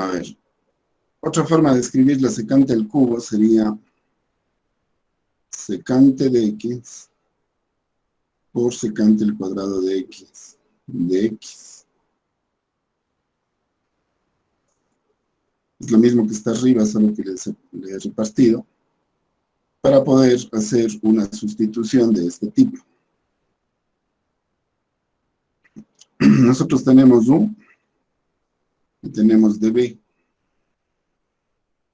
A ver, otra forma de escribir la secante al cubo sería secante de x por secante al cuadrado de x, Es lo mismo que está arriba, solo que le he repartido, para poder hacer una sustitución de este tipo. Nosotros tenemos u y tenemos db.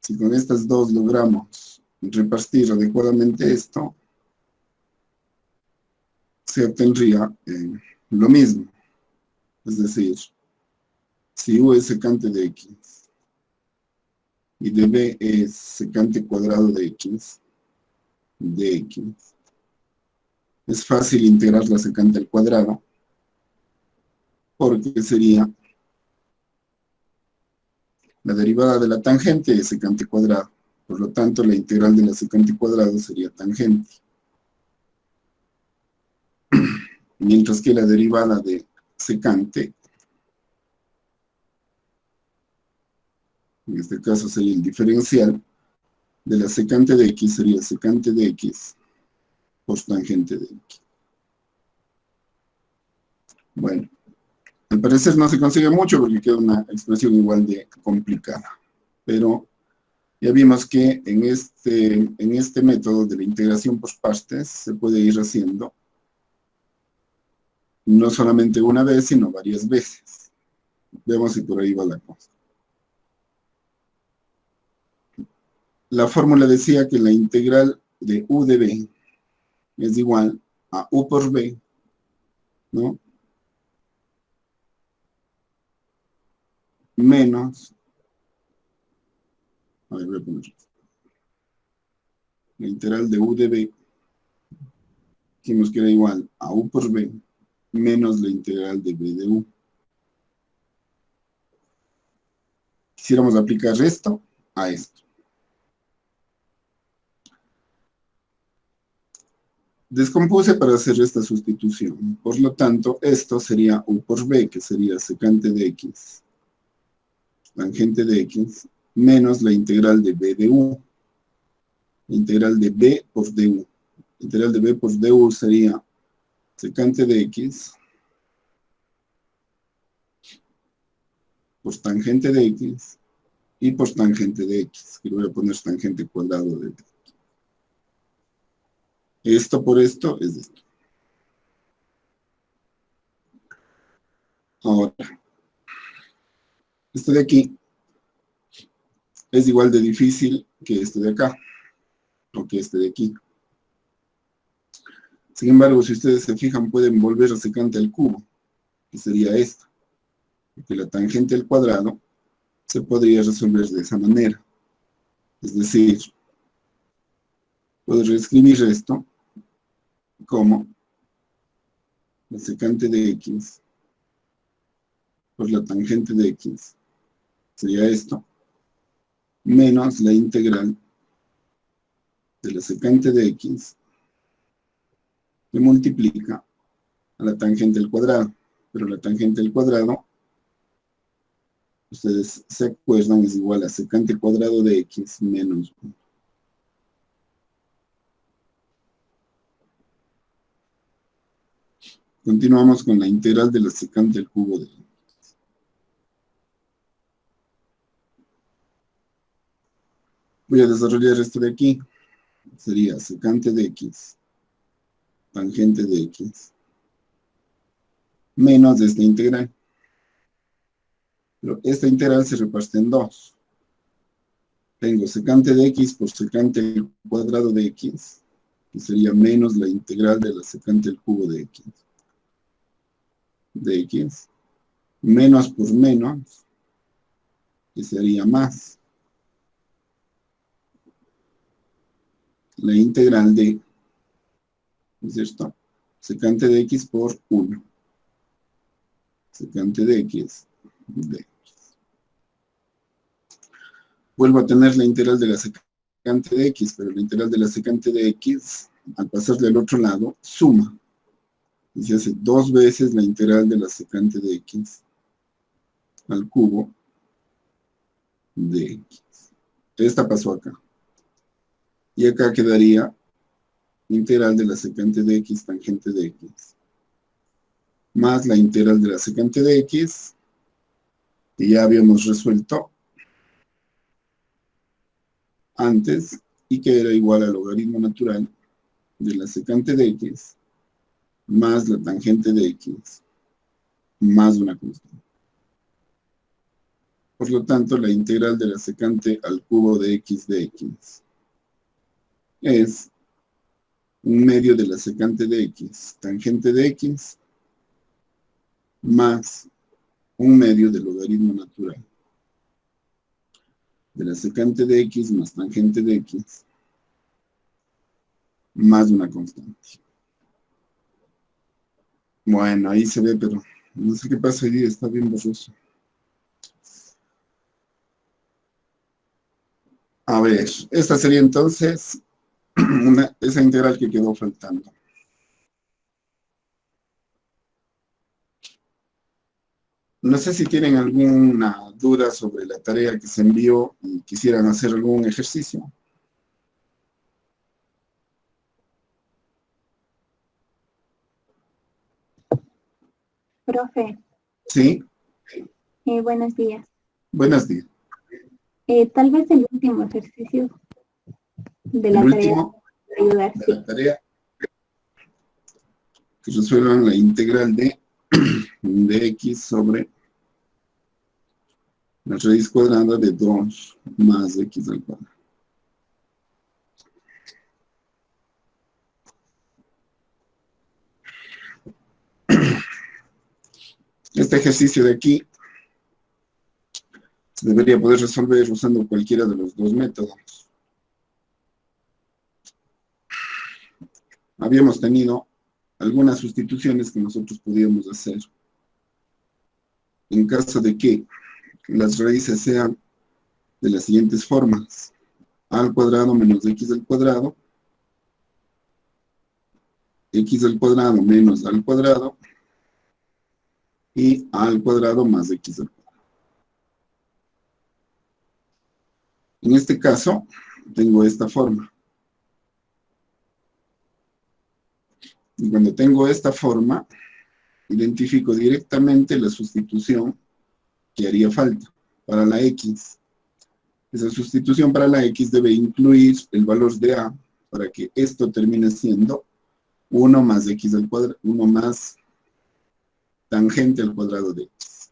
Si con estas dos logramos repartir adecuadamente esto, se obtendría lo mismo. Es decir, si u es secante de x y db es secante cuadrado de x, es fácil integrar la secante al cuadrado, porque sería la derivada de la tangente es secante cuadrado. Por lo tanto, la integral de la secante cuadrado sería tangente. Mientras que la derivada de secante, en este caso sería el diferencial de la secante de x, sería secante de x por tangente de x. Bueno, al parecer no se consigue mucho porque queda una expresión igual de complicada. Pero ya vimos que en este método de la integración por partes se puede ir haciendo no solamente una vez, sino varias veces. Veamos si por ahí va la cosa. La fórmula decía que la integral de u de b es igual a u por b, ¿no? Menos, a ver, voy a poner la integral de u de b, dijimos que era igual a u por b, menos la integral de b de u. Quisiéramos aplicar esto a esto. Descompuse para hacer esta sustitución. Por lo tanto, esto sería u por b, que sería secante de x, tangente de x, menos la integral de b de u. La integral de b por du. La integral de b por du sería secante de x por tangente de x y por tangente de x, que le voy a poner tangente cuadrado de x. Esto por esto es esto. Ahora, esto de aquí es igual de difícil que este de acá, o que este de aquí. Sin embargo, si ustedes se fijan, pueden volver a secante al cubo, que sería esto. Porque la tangente al cuadrado se podría resolver de esa manera. Es decir, puedo reescribir esto como la secante de x por la tangente de x, sería esto, menos la integral de la secante de x que multiplica a la tangente al cuadrado. Pero la tangente al cuadrado, ustedes se acuerdan, es igual a secante cuadrado de x menos 1. Continuamos con la integral de la secante al cubo de x. Voy a desarrollar esto de aquí. Sería secante de x, tangente de x, menos de esta integral. Pero esta integral se reparte en dos. Tengo secante de x por secante al cuadrado de x, que sería menos la integral de la secante al cubo de x, menos por menos, que sería más la integral de, ¿no es cierto?, secante de x por 1. Secante de x de x. Vuelvo a tener la integral de la secante de x, pero la integral de la secante de x, al pasarle al otro lado, suma. Y se hace 2 veces la integral de la secante de x al cubo de X. Esta pasó acá. Y acá quedaría integral de la secante de X tangente de X, más la integral de la secante de X, que ya habíamos resuelto antes, y que era igual al logaritmo natural de la secante de X, más la tangente de X, más una constante. Por lo tanto, la integral de la secante al cubo de X es un medio de la secante de X, tangente de X, más un medio del logaritmo natural de la secante de X más tangente de X, más una constante. Bueno, ahí se ve, pero no sé qué pasa hoy día, está bien borroso. A ver, esta sería entonces esa integral que quedó faltando. No sé si tienen alguna duda sobre la tarea que se envió y quisieran hacer algún ejercicio. Profe, Sí, buenos días. buenos días. Tal vez el último ejercicio de El la tarea último para ayudar, de sí. la tarea, que resuelvan la integral de X sobre la raíz cuadrada de 2 más X al cuadrado. Este ejercicio de aquí se debería poder resolver usando cualquiera de los dos métodos. Habíamos tenido algunas sustituciones que nosotros podíamos hacer en caso de que las raíces sean de las siguientes formas: a al cuadrado menos x al cuadrado, x al cuadrado menos a al cuadrado, y a al cuadrado más x al cuadrado. En este caso, tengo esta forma. Y cuando tengo esta forma, identifico directamente la sustitución que haría falta para la x. Esa sustitución para la x debe incluir el valor de a para que esto termine siendo 1 más x al cuadrado, 1 más tangente al cuadrado de x.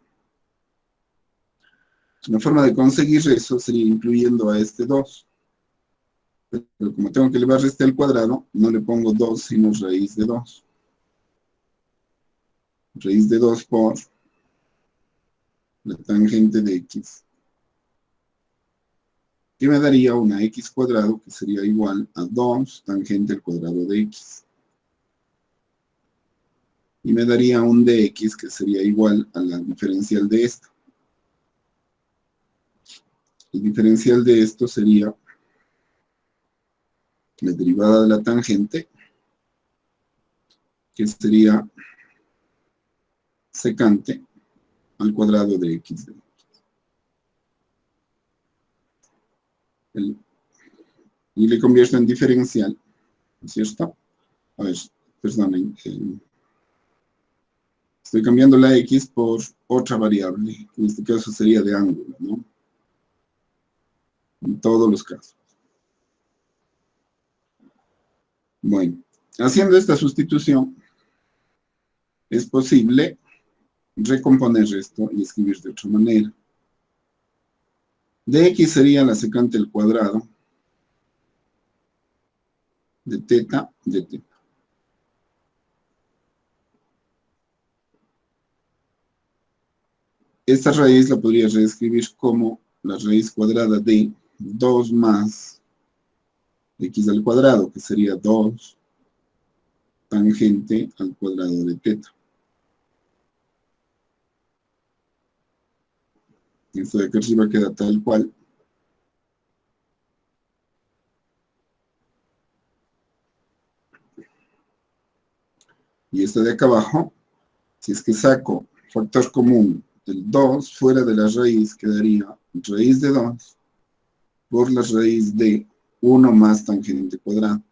Una forma de conseguir eso sería incluyendo a este 2. Pero como tengo que elevar este al cuadrado, no le pongo 2, sino raíz de 2. Raíz de 2 por la tangente de x. Que me daría una x cuadrado, que sería igual a 2 tangente al cuadrado de x. Y me daría un dx, que sería igual a la diferencial de esto. El diferencial de esto sería la derivada de la tangente, que sería secante al cuadrado de x. Y le convierto en diferencial, ¿no es cierto? A ver, perdonen. Estoy cambiando la x por otra variable, en este caso sería de ángulo, ¿no? En todos los casos. Bueno, haciendo esta sustitución, es posible recomponer esto y escribir de otra manera. Dx sería la secante al cuadrado de teta de teta. Esta raíz la podría reescribir como la raíz cuadrada de 2 más x al cuadrado, que sería 2 tangente al cuadrado de teta. Esto de acá arriba queda tal cual. Y esto de acá abajo, si es que saco factor común del 2 fuera de la raíz, quedaría raíz de 2 por la raíz de 1 más tangente cuadrado.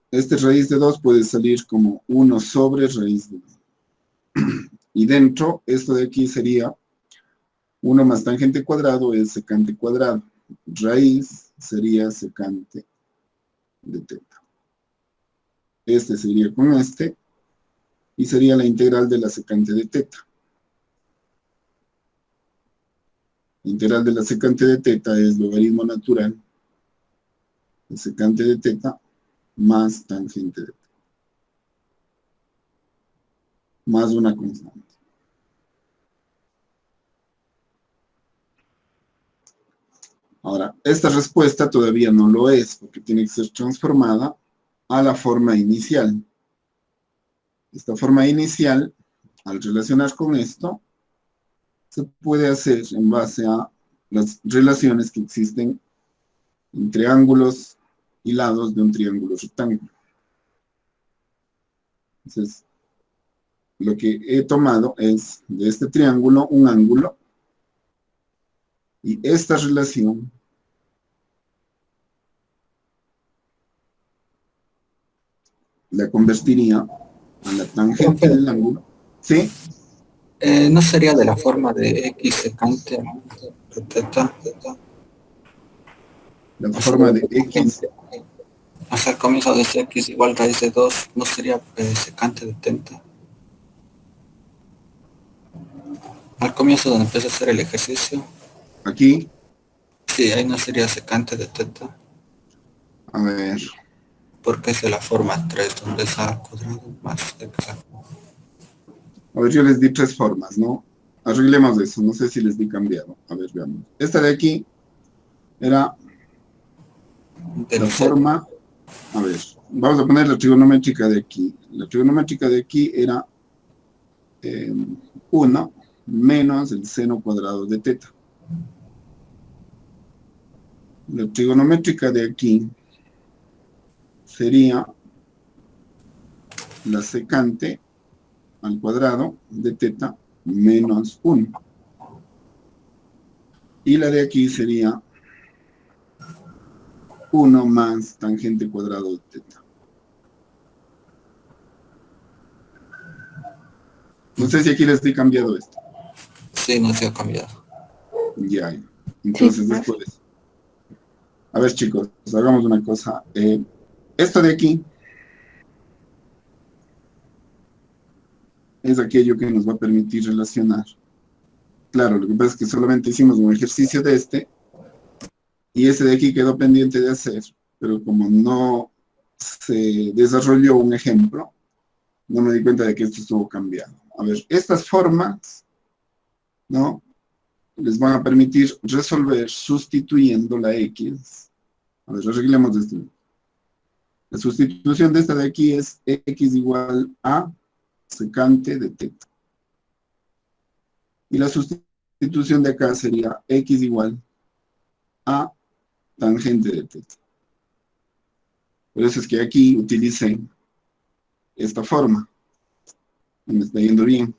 Este raíz de 2 puede salir como 1 sobre raíz de 2. Y dentro, esto de aquí sería 1 más tangente cuadrado es secante cuadrado. Raíz sería secante de teta. Este sería con este y sería la integral de la secante de teta. La integral de la secante de teta es logaritmo natural de secante de teta más tangente de teta, más una constante. Ahora, esta respuesta todavía no lo es, porque tiene que ser transformada a la forma inicial. Esta forma inicial, al relacionar con esto, se puede hacer en base a las relaciones que existen entre ángulos y lados de un triángulo rectángulo. Entonces, lo que he tomado es de este triángulo un ángulo y esta relación la convertiría a la tangente Profe, del ángulo. ¿Sí? ¿no sería de la forma de x secante de teta? La O sea, forma de x. al comienzo de ese x igual raíz de 2, ¿no sería secante de teta? Al comienzo donde empieza a hacer el ejercicio, Aquí, sí, ahí no sería secante de teta, a ver, porque es de la forma 3, donde es a al cuadrado más x. yo les di 3 formas, ¿no? Arreglemos eso, no sé si les di cambiado. A ver, veamos. Esta de aquí era la Del set, forma, a ver, vamos a poner la trigonométrica de aquí. La trigonométrica de aquí era 1 menos el seno cuadrado de teta. La trigonométrica de aquí sería la secante al cuadrado de teta menos 1. Y la de aquí sería 1 más tangente cuadrado de teta. No sé si aquí les he cambiado esto. sí, no se ha cambiado. Ya. Sí, Entonces profe. después. A ver, chicos, hagamos una cosa. Esto de aquí es aquello que nos va a permitir relacionar. Claro, lo que pasa es que solamente hicimos un ejercicio de este y ese de aquí quedó pendiente de hacer, pero como no se desarrolló un ejemplo, no me di cuenta de que esto estuvo cambiado. A ver, estas formas, ¿no? Les van a permitir resolver sustituyendo la X. A ver, arreglemos esto. La sustitución de esta de aquí es X igual a secante de teta. Y la sustitución de acá sería X igual a tangente de teta. Por eso es que aquí utilicé esta forma. Me está yendo bien.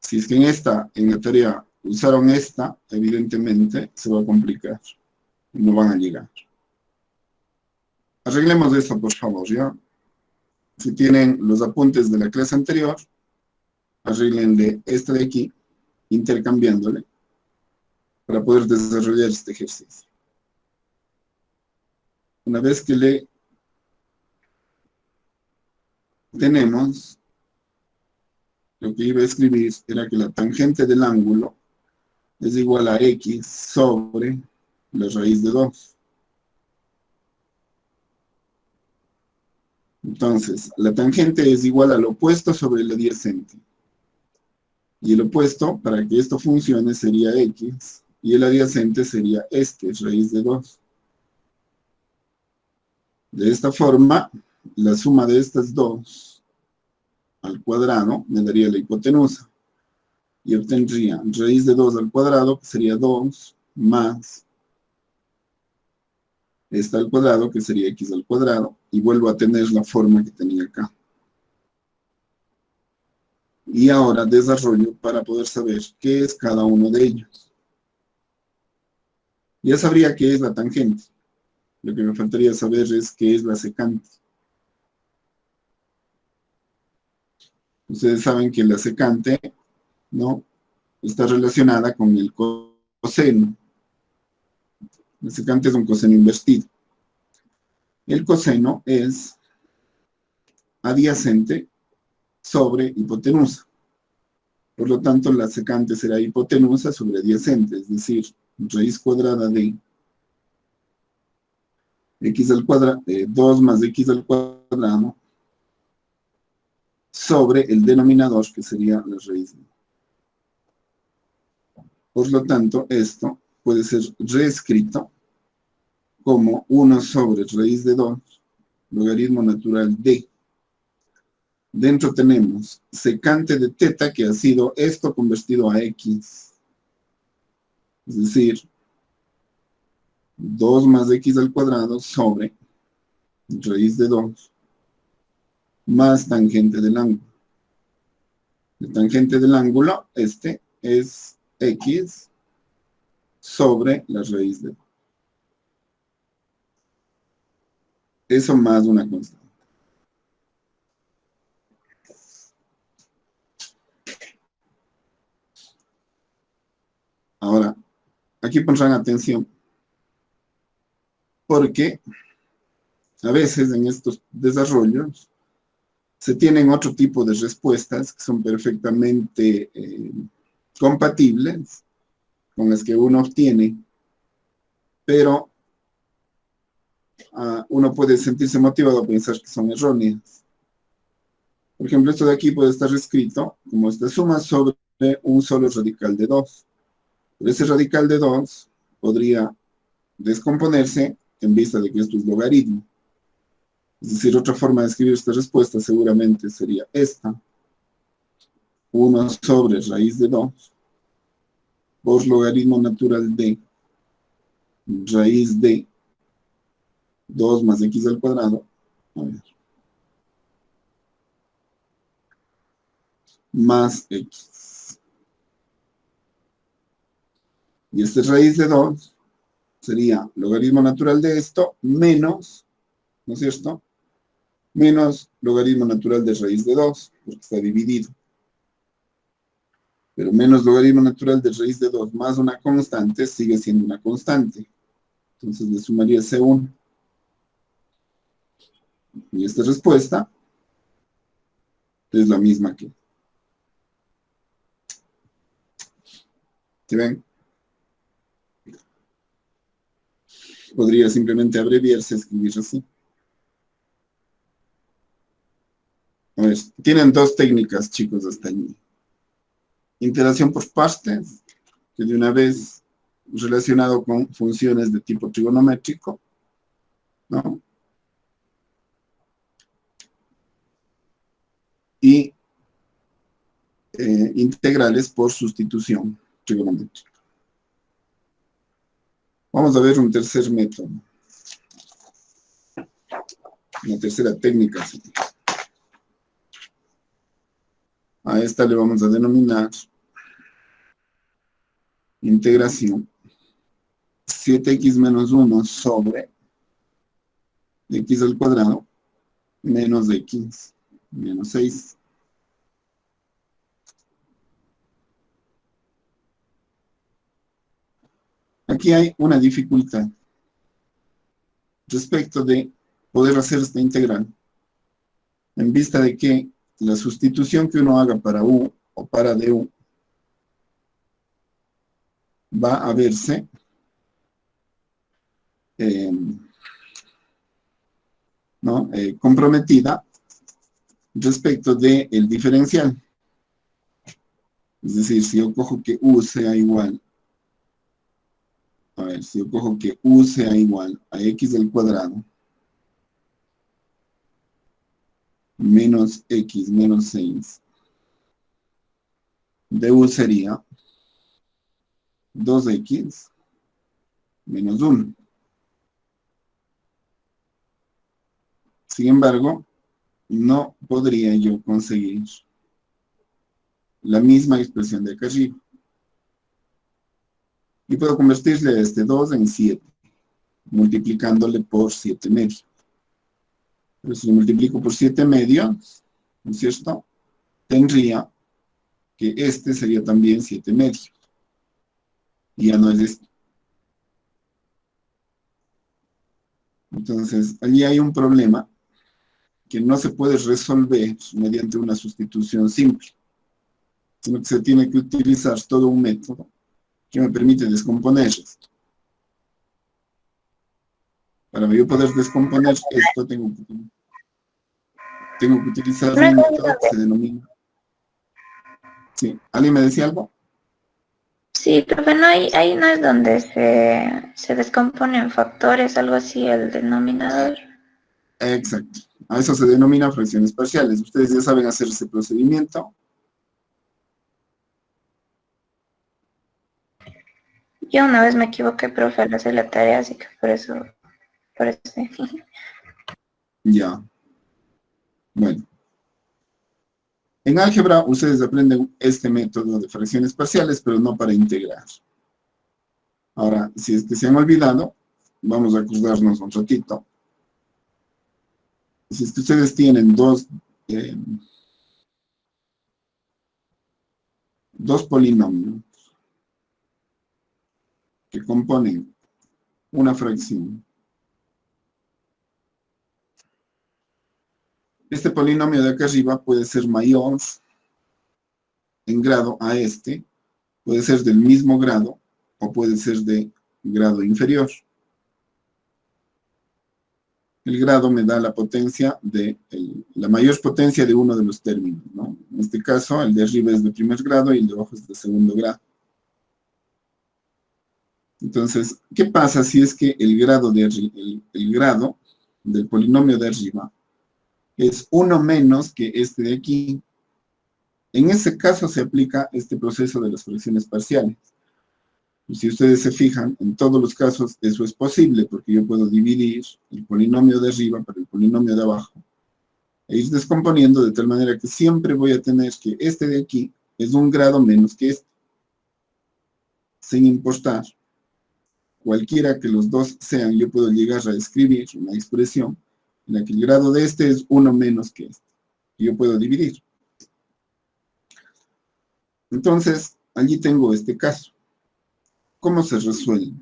Si es que en la tarea, usaron esta, evidentemente se va a complicar. No van a llegar. Arreglemos esto, por favor, ¿ya? Si tienen los apuntes de la clase anterior, arreglenle esta de aquí, intercambiándole, para poder desarrollar este ejercicio. Una vez que le tenemos, lo que iba a escribir era que la tangente del ángulo es igual a X sobre la raíz de 2. Entonces, la tangente es igual al opuesto sobre el adyacente. Y el opuesto, para que esto funcione, sería X. Y el adyacente sería este, raíz de 2. De esta forma, la suma de estas dos al cuadrado me daría la hipotenusa. Y obtendría raíz de 2 al cuadrado, que sería 2, más esta al cuadrado, que sería X al cuadrado. Y vuelvo a tener la forma que tenía acá. Y ahora desarrollo para poder saber qué es cada uno de ellos. Ya sabría qué es la tangente. Lo que me faltaría saber es qué es la secante. Ustedes saben que la secante, ¿no?, está relacionada con el coseno. La secante es un coseno invertido. El coseno es adyacente sobre hipotenusa. Por lo tanto, la secante será hipotenusa sobre adyacente, es decir, raíz cuadrada de x al cuadrado, 2 más x al cuadrado, sobre el denominador, que sería la raíz. Por lo tanto, esto puede ser reescrito como 1 sobre raíz de 2, logaritmo natural de. Dentro tenemos secante de teta, que ha sido esto convertido a x. Es decir, 2 más x al cuadrado sobre raíz de 2 más tangente del ángulo. La tangente del ángulo, este, es x sobre la raíz de 2. Eso más una constante. Ahora, aquí pondrán atención, porque a veces en estos desarrollos se tienen otro tipo de respuestas que son perfectamente compatibles con las que uno obtiene, pero uno puede sentirse motivado a pensar que son erróneas. Por ejemplo, esto de aquí puede estar escrito como esta suma sobre un solo radical de 2. Pero ese radical de 2 podría descomponerse en vista de que esto es logaritmo. Es decir, otra forma de escribir esta respuesta seguramente sería esta. 1 sobre raíz de 2 por logaritmo natural de raíz de 2 más x al cuadrado, a ver, más x. Y esta raíz de 2 sería logaritmo natural de esto menos, ¿no es cierto?, menos logaritmo natural de raíz de 2, porque está dividido. Pero menos logaritmo natural de raíz de 2 más una constante sigue siendo una constante. Entonces le sumaría C1. Y esta respuesta es la misma que. ¿Sí ven? Podría simplemente abreviarse, escribir así. A ver, tienen dos técnicas, chicos, hasta allí. Iteración por partes, que de una vez relacionado con funciones de tipo trigonométrico, ¿no? Y integrales por sustitución trigonométrica. Vamos a ver un tercer método. Una tercera técnica. ¿Sí? A esta le vamos a denominar integración 7x menos 1 sobre x al cuadrado menos x menos 6. Aquí hay una dificultad respecto de poder hacer esta integral en vista de que la sustitución que uno haga para u o para du va a verse comprometida respecto del diferencial. Es decir, si yo cojo que u sea igual, a ver, si yo cojo que u sea igual a x al cuadrado menos x menos 6, du sería 2x menos 1. Sin embargo, no podría yo conseguir la misma expresión de acá arriba. Y puedo convertirle a este 2 en 7, multiplicándole por 7 medios. Pero si lo multiplico por 7 medios, ¿no es cierto? Tendría que este sería también 7 medios. Y ya no es este. Entonces, allí hay un problema que no se puede resolver mediante una sustitución simple, sino que se tiene que utilizar todo un método que me permite descomponer esto. Para yo poder descomponer esto, tengo que utilizar un método que se denomina... Sí, ¿alguien me decía algo? Sí, profe, no ahí no es donde se descomponen factores, algo así, el denominador. Exacto. A eso se denomina fracciones parciales. Ustedes ya saben hacer ese procedimiento. Yo una vez me equivoqué, profe, al hacer la tarea, así que por eso. Ya. Bueno. En álgebra ustedes aprenden este método de fracciones parciales, pero no para integrar. Ahora, si es que se han olvidado, vamos a acordarnos un ratito. Si es que ustedes tienen dos polinomios que componen una fracción. Este polinomio de acá arriba puede ser mayor en grado a este, puede ser del mismo grado o puede ser de grado inferior. El grado me da la potencia la mayor potencia de uno de los términos, ¿no? En este caso, el de arriba es de primer grado y el de abajo es de segundo grado. Entonces, ¿qué pasa si es que el grado del polinomio de arriba es 1 menos que este de aquí? En ese caso se aplica este proceso de las fracciones parciales. Y si ustedes se fijan, en todos los casos eso es posible, porque yo puedo dividir el polinomio de arriba por el polinomio de abajo, e ir descomponiendo de tal manera que siempre voy a tener que este de aquí es un grado menos que este, sin importar cualquiera que los dos sean. Yo puedo llegar a escribir una expresión en la que el grado de este es 1 menos que este, y yo puedo dividir. Entonces, allí tengo este caso. ¿Cómo se resuelve?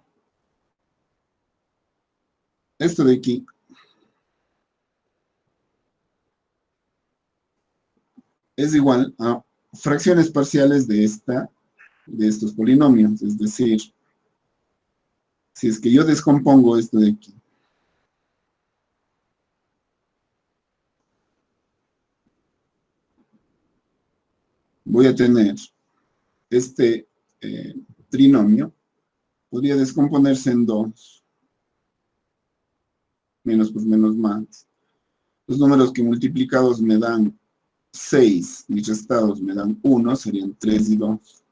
Esto de aquí es igual a fracciones parciales de estos polinomios. Es decir, si es que yo descompongo esto de aquí, voy a tener este trinomio, podría descomponerse en 2. Menos por menos más. Los números que multiplicados me dan 6 y restados me dan 1, serían 3 y 2.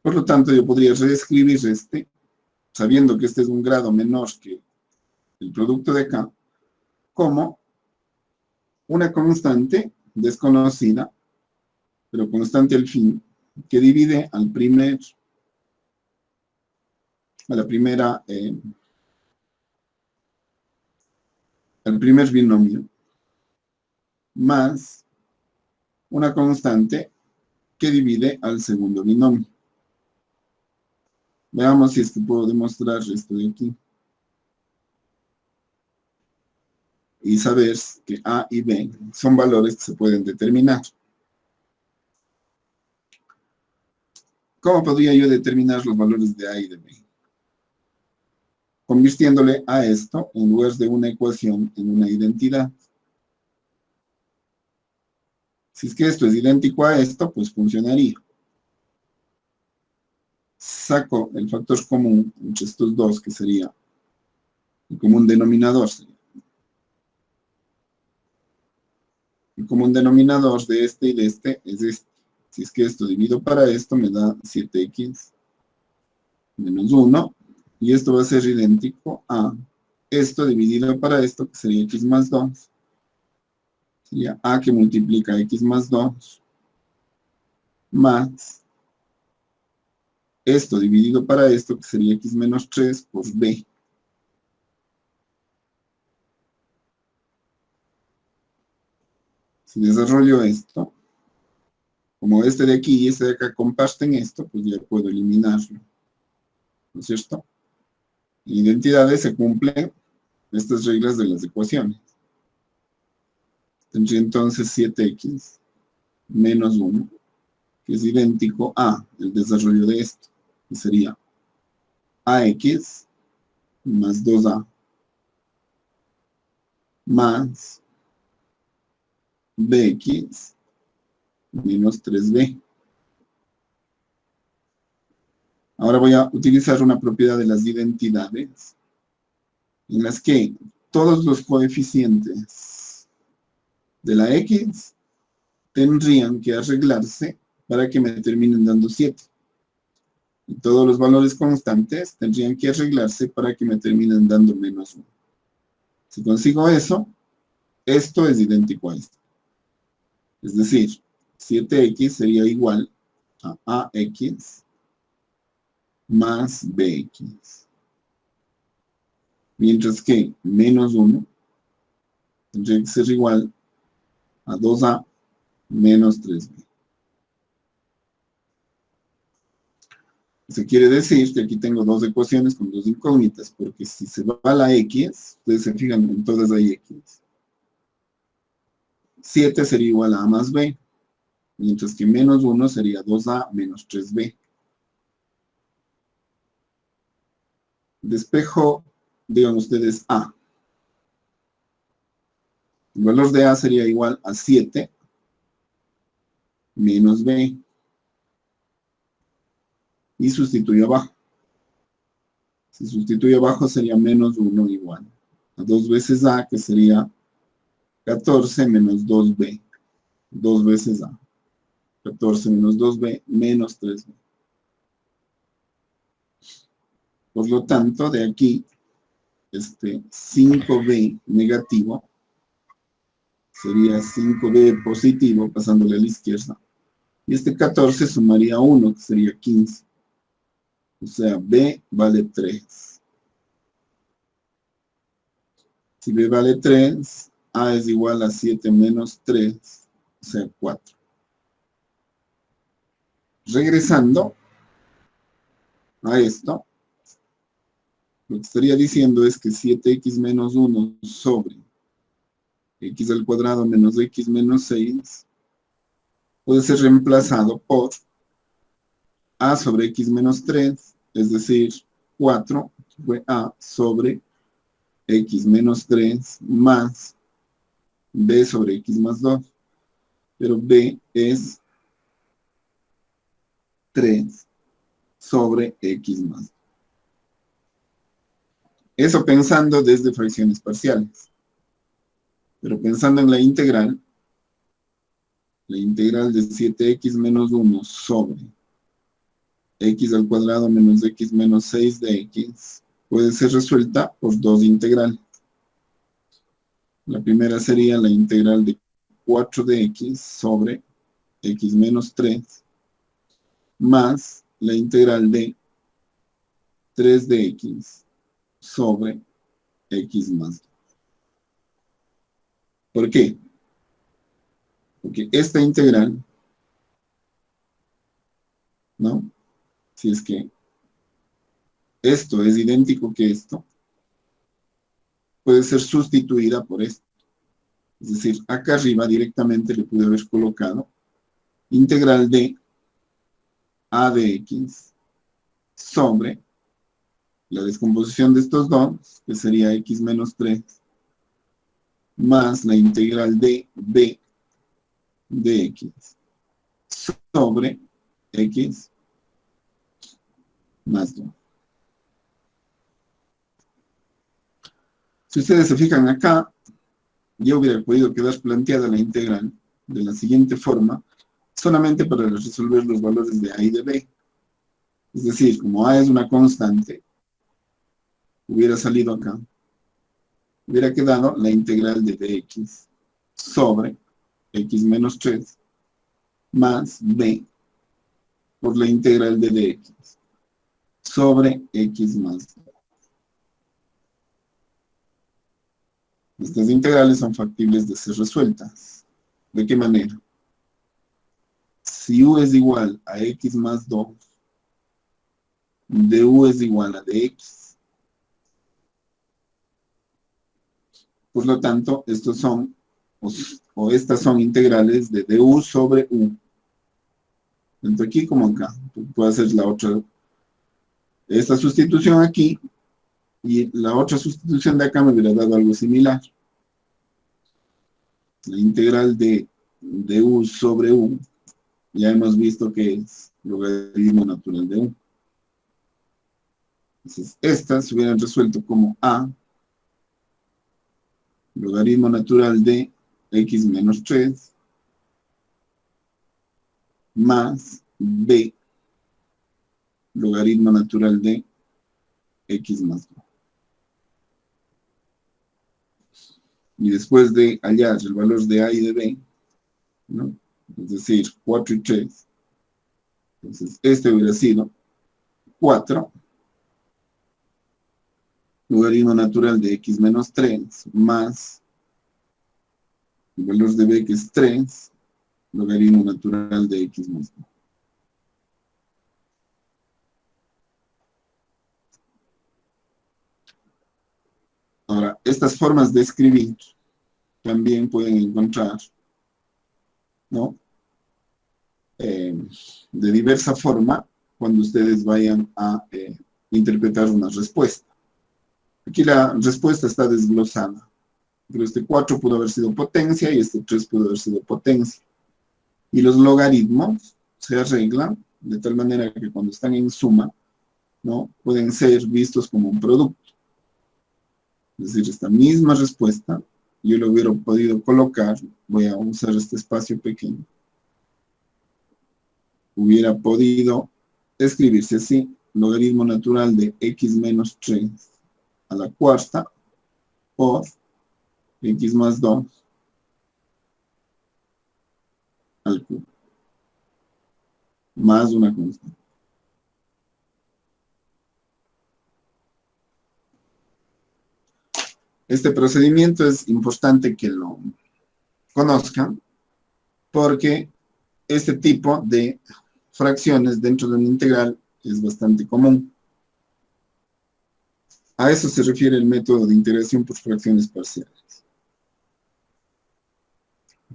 Por lo tanto, yo podría reescribir este, sabiendo que este es un grado menor que el producto de acá, como una constante desconocida, pero constante al fin, que divide al primer binomio, más una constante que divide al segundo binomio. Veamos si es que puedo demostrar esto de aquí. Y saber que A y B son valores que se pueden determinar. ¿Cómo podría yo determinar los valores de A y de B? Convirtiéndole a esto, en lugar de una ecuación, en una identidad. Si es que esto es idéntico a esto, pues funcionaría. Saco el factor común entre estos dos, que sería el común denominador. El común denominador de este y de este es este. Si es que esto divido para esto, me da 7x menos 1. Y esto va a ser idéntico a esto dividido para esto, que sería x más 2. Sería a que multiplica x más 2 más esto dividido para esto, que sería x menos 3 por b. Si desarrollo esto, como este de aquí y este de acá comparten esto, pues ya puedo eliminarlo, ¿no es cierto? En identidades se cumplen estas reglas de las ecuaciones. Tendría entonces 7x menos 1, que es idéntico a el desarrollo de esto, que sería ax más 2a más bx menos 3b. Ahora voy a utilizar una propiedad de las identidades en las que todos los coeficientes de la x tendrían que arreglarse para que me terminen dando 7. Y todos los valores constantes tendrían que arreglarse para que me terminen dando menos 1. Si consigo eso, esto es idéntico a esto. Es decir, 7x sería igual a ax más bx. Mientras que menos 1 tendría que ser igual a 2a menos 3b. Eso quiere decir que aquí tengo dos ecuaciones con dos incógnitas, porque si se va a la x, ustedes se fijan, en todas hay x. 7 sería igual a más b, mientras que menos 1 sería 2a menos 3b. Despejo, digan ustedes, a. El valor de a sería igual a 7 menos b. Y sustituyo abajo. Si sustituyo abajo sería menos 1 igual a 2 veces a, que sería 14 menos 2b. 2 veces a. 14 menos 2b menos 3b. Por lo tanto, de aquí, 5b negativo sería 5b positivo, pasándole a la izquierda. Y 14 sumaría 1, que sería 15. O sea, b vale 3. Si b vale 3, a es igual a 7 menos 3, o sea, 4. Regresando a esto, lo que estaría diciendo es que 7x menos 1 sobre x al cuadrado menos x menos 6 puede ser reemplazado por a sobre x menos 3, es decir, 4, que fue a sobre x menos 3 más b sobre x más 2. Pero b es 3 sobre x más 2. Eso pensando desde fracciones parciales. Pero pensando en la integral de 7x menos 1 sobre x al cuadrado menos x menos 6 de x puede ser resuelta por dos integrales. La primera sería la integral de 4 de x sobre x menos 3 más la integral de 3 de x sobre x más 2. ¿Por qué? Porque esta integral, ¿no? Si es que esto es idéntico que esto, puede ser sustituida por esto. Es decir, acá arriba directamente le pude haber colocado integral de a de x sobre la descomposición de estos dos, que sería x menos 3, más la integral de b de x sobre x más 2. Si ustedes se fijan acá, ya hubiera podido quedar planteada la integral de la siguiente forma, solamente para resolver los valores de a y de b. Es decir, como a es una constante, hubiera salido acá, hubiera quedado la integral de dx sobre x menos 3 más b por la integral de dx sobre x más 2. Estas integrales son factibles de ser resueltas. ¿De qué manera? Si u es igual a x más 2, du es igual a dx. Por lo tanto, estos son, o estas son integrales de du sobre u. Tanto aquí como acá. Puedo hacer la otra, esta sustitución aquí, y la otra sustitución de acá me hubiera dado algo similar. La integral de u sobre u, ya hemos visto que es logaritmo natural de u. Entonces, estas se hubieran resuelto como a logaritmo natural de x menos 3 más b logaritmo natural de x más 2. Y después de hallar el valor de a y de b, ¿no? Es decir, 4 y 3, entonces este hubiera sido 4 logaritmo natural de x menos 3 más el valor de b, que es 3, logaritmo natural de x más 2. Ahora, estas formas de escribir también pueden encontrar, ¿no? De diversa forma cuando ustedes vayan a interpretar una respuesta. Aquí la respuesta está desglosada, pero este 4 pudo haber sido potencia y este 3 pudo haber sido potencia. Y los logaritmos se arreglan de tal manera que cuando están en suma, ¿no? Pueden ser vistos como un producto. Es decir, esta misma respuesta, yo lo hubiera podido colocar, voy a usar este espacio pequeño, hubiera podido escribirse así, logaritmo natural de x menos 3 a la cuarta por x más 2 al cubo, más una constante. Este procedimiento es importante que lo conozcan porque este tipo de fracciones dentro de una integral es bastante común. A eso se refiere el método de integración por fracciones parciales.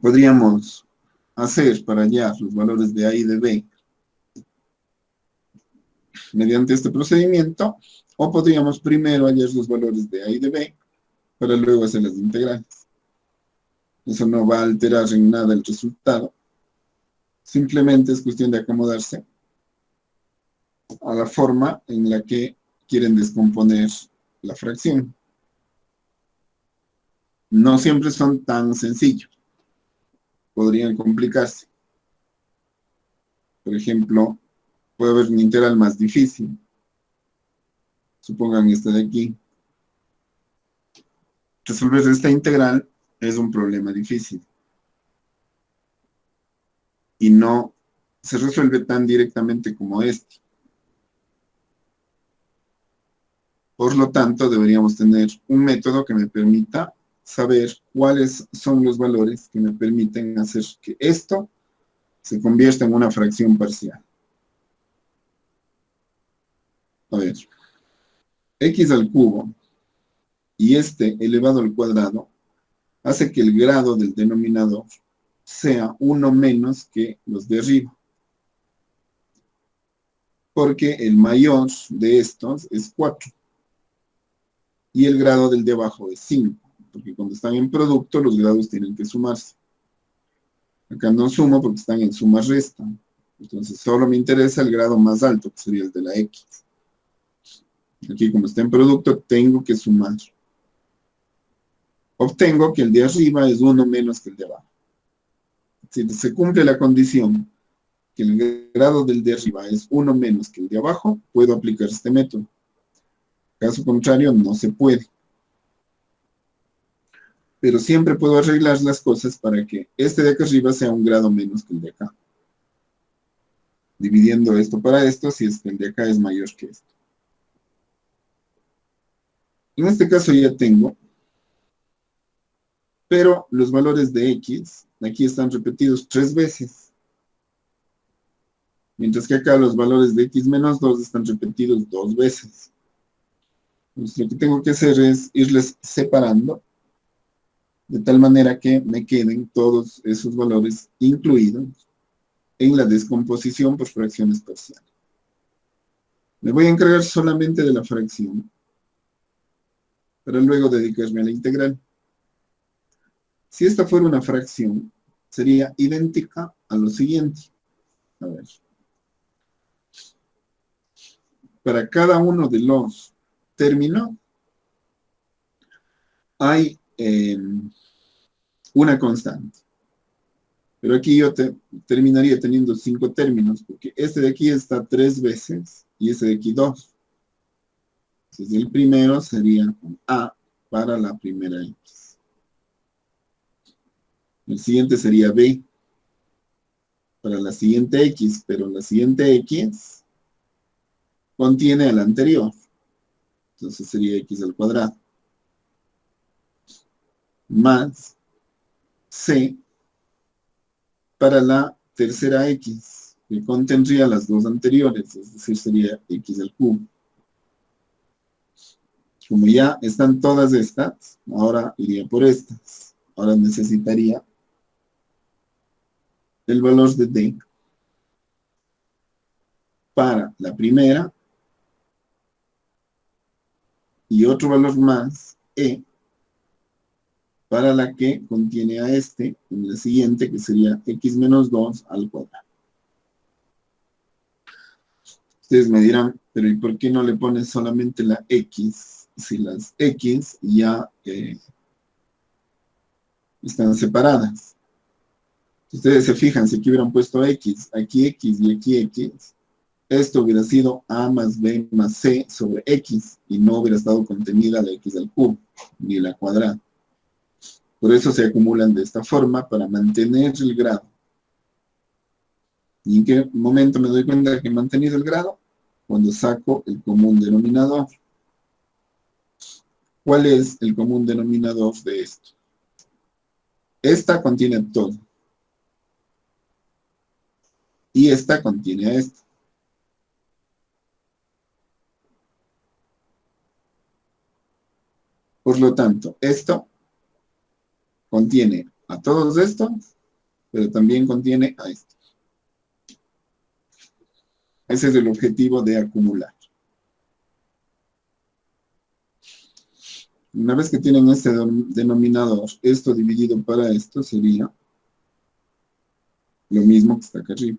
Podríamos hacer para hallar los valores de a y de b mediante este procedimiento, o podríamos primero hallar los valores de a y de b para luego hacer las integrales. Eso no va a alterar en nada el resultado. Simplemente es cuestión de acomodarse a la forma en la que quieren descomponer la fracción. No siempre son tan sencillos. Podrían complicarse. Por ejemplo, puede haber una integral más difícil. Supongan esta de aquí. Resolver esta integral es un problema difícil. Y no se resuelve tan directamente como este. Por lo tanto, deberíamos tener un método que me permita saber cuáles son los valores que me permiten hacer que esto se convierta en una fracción parcial. A ver, x al cubo y este elevado al cuadrado hace que el grado del denominador sea 1 menos que los de arriba. Porque el mayor de estos es 4. Y el grado del de abajo es 5. Porque cuando están en producto, los grados tienen que sumarse. Acá no sumo porque están en suma resta. Entonces solo me interesa el grado más alto, que sería el de la x. Aquí como está en producto, tengo que sumar. Obtengo que el de arriba es 1 menos que el de abajo. Si se cumple la condición que el grado del de arriba es 1 menos que el de abajo, puedo aplicar este método. Caso contrario, no se puede. Pero siempre puedo arreglar las cosas para que este de acá arriba sea un grado menos que el de acá. Dividiendo esto para esto, si es que el de acá es mayor que esto. En este caso ya tengo, pero los valores de x, aquí están repetidos 3 veces. Mientras que acá los valores de x menos 2 están repetidos 2 veces. Entonces lo que tengo que hacer es irles separando, de tal manera que me queden todos esos valores incluidos en la descomposición por fracciones parciales. Me voy a encargar solamente de la fracción, para luego dedicarme a la integral. Si esta fuera una fracción, sería idéntica a lo siguiente. A ver. Para cada uno de los términos, hay una constante. Pero aquí yo terminaría teniendo 5 términos, porque este de aquí está 3 veces, y este de aquí 2. Entonces el primero sería un A para la primera X. El siguiente sería B para la siguiente X, pero la siguiente X contiene al anterior. Entonces sería X al cuadrado. Más C para la tercera X, que contendría las dos anteriores, es decir, sería X al cubo. Como ya están todas estas, ahora iría por estas. Ahora necesitaría el valor de D para la primera y otro valor más, E, para la que contiene a este, en la siguiente, que sería X menos 2 al cuadrado. Ustedes me dirán, pero ¿y por qué no le pones solamente la X? Si las X ya están separadas. Si ustedes se fijan, si aquí hubieran puesto X y aquí X, esto hubiera sido A más B más C sobre X, y no hubiera estado contenida la X al cubo, ni la cuadrada. Por eso se acumulan de esta forma, para mantener el grado. ¿Y en qué momento me doy cuenta que he mantenido el grado? Cuando saco el común denominador. ¿Cuál es el común denominador de esto? Esta contiene todo. Y esta contiene a esto. Por lo tanto, esto contiene a todos estos, pero también contiene a estos. Ese es el objetivo de acumular. Una vez que tienen este denominador, esto dividido para esto sería lo mismo que está acá arriba.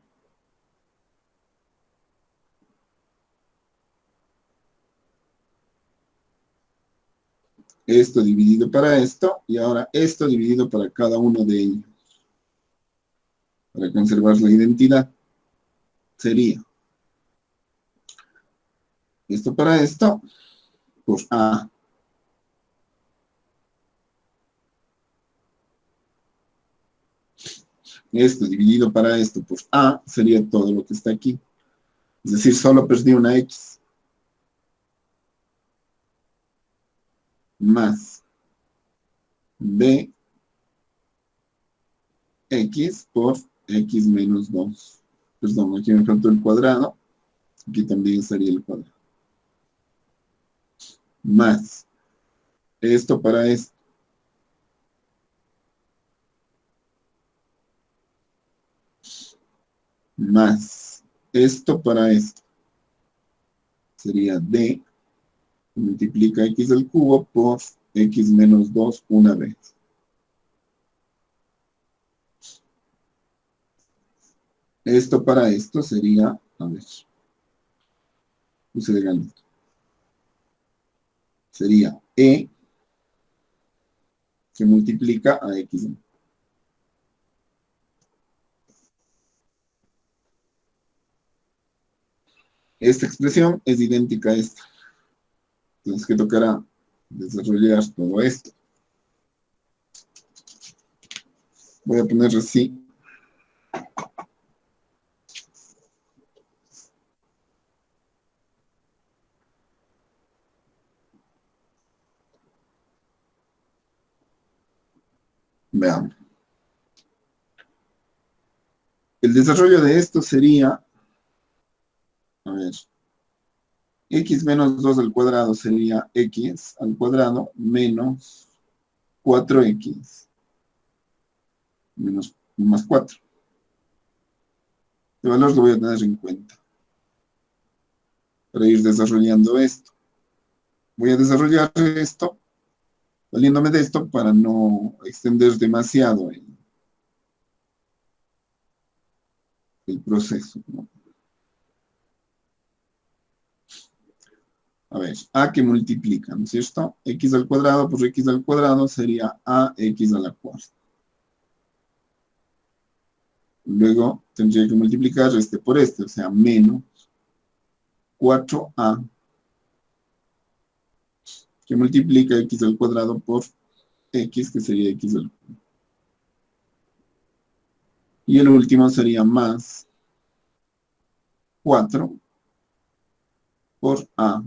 Esto dividido para esto, y ahora esto dividido para cada uno de ellos. Para conservar la identidad, sería esto para esto, por A. Esto dividido para esto por A sería todo lo que está aquí. Es decir, solo perdí una X. Más B X por X menos 2. Perdón, aquí me faltó el cuadrado. Aquí también estaría el cuadrado. Más esto para esto. Más esto para esto. Sería D multiplica X al cubo por X menos 2 una vez. Esto para esto sería, a ver, puse de grande. Sería E que multiplica a X. Esta expresión es idéntica a esta. Entonces, ¿qué tocará? Desarrollar todo esto. Voy a poner así. Veamos. El desarrollo de esto sería, a ver, x menos 2 al cuadrado sería x al cuadrado menos 4x menos más 4. Este valor lo voy a tener en cuenta para ir desarrollando esto. Voy a desarrollar esto, valiéndome de esto para no extender demasiado el proceso, ¿no? A ver, a que multiplica, ¿no es cierto? X al cuadrado por x al cuadrado sería ax a la cuarta. Luego tendría que multiplicar este por este, o sea, menos 4a, que multiplica x al cuadrado por x, que sería x al cuadrado. Y el último sería más 4 por a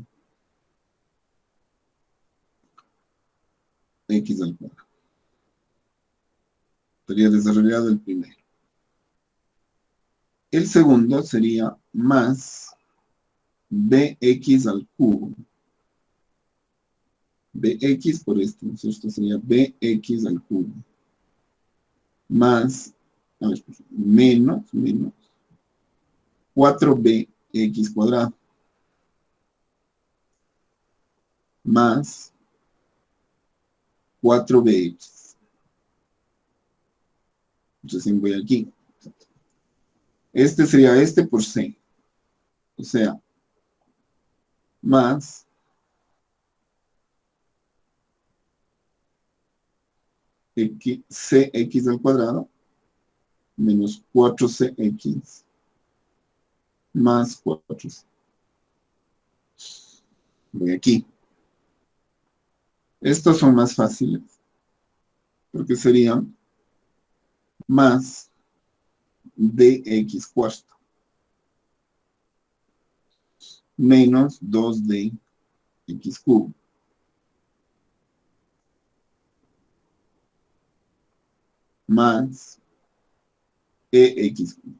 x al cuadrado. Sería desarrollado el primero. El segundo sería más bx al cubo. Bx por esto, ¿no es cierto? Sería bx al cubo. Más, a ver, menos 4bx cuadrado. Más 4bx. Entonces voy aquí. Este sería este por c. O sea, más cx al cuadrado menos 4cx más 4c. Voy aquí. Estos son más fáciles porque serían más dx cuarto menos 2d x cubo más ex cubo.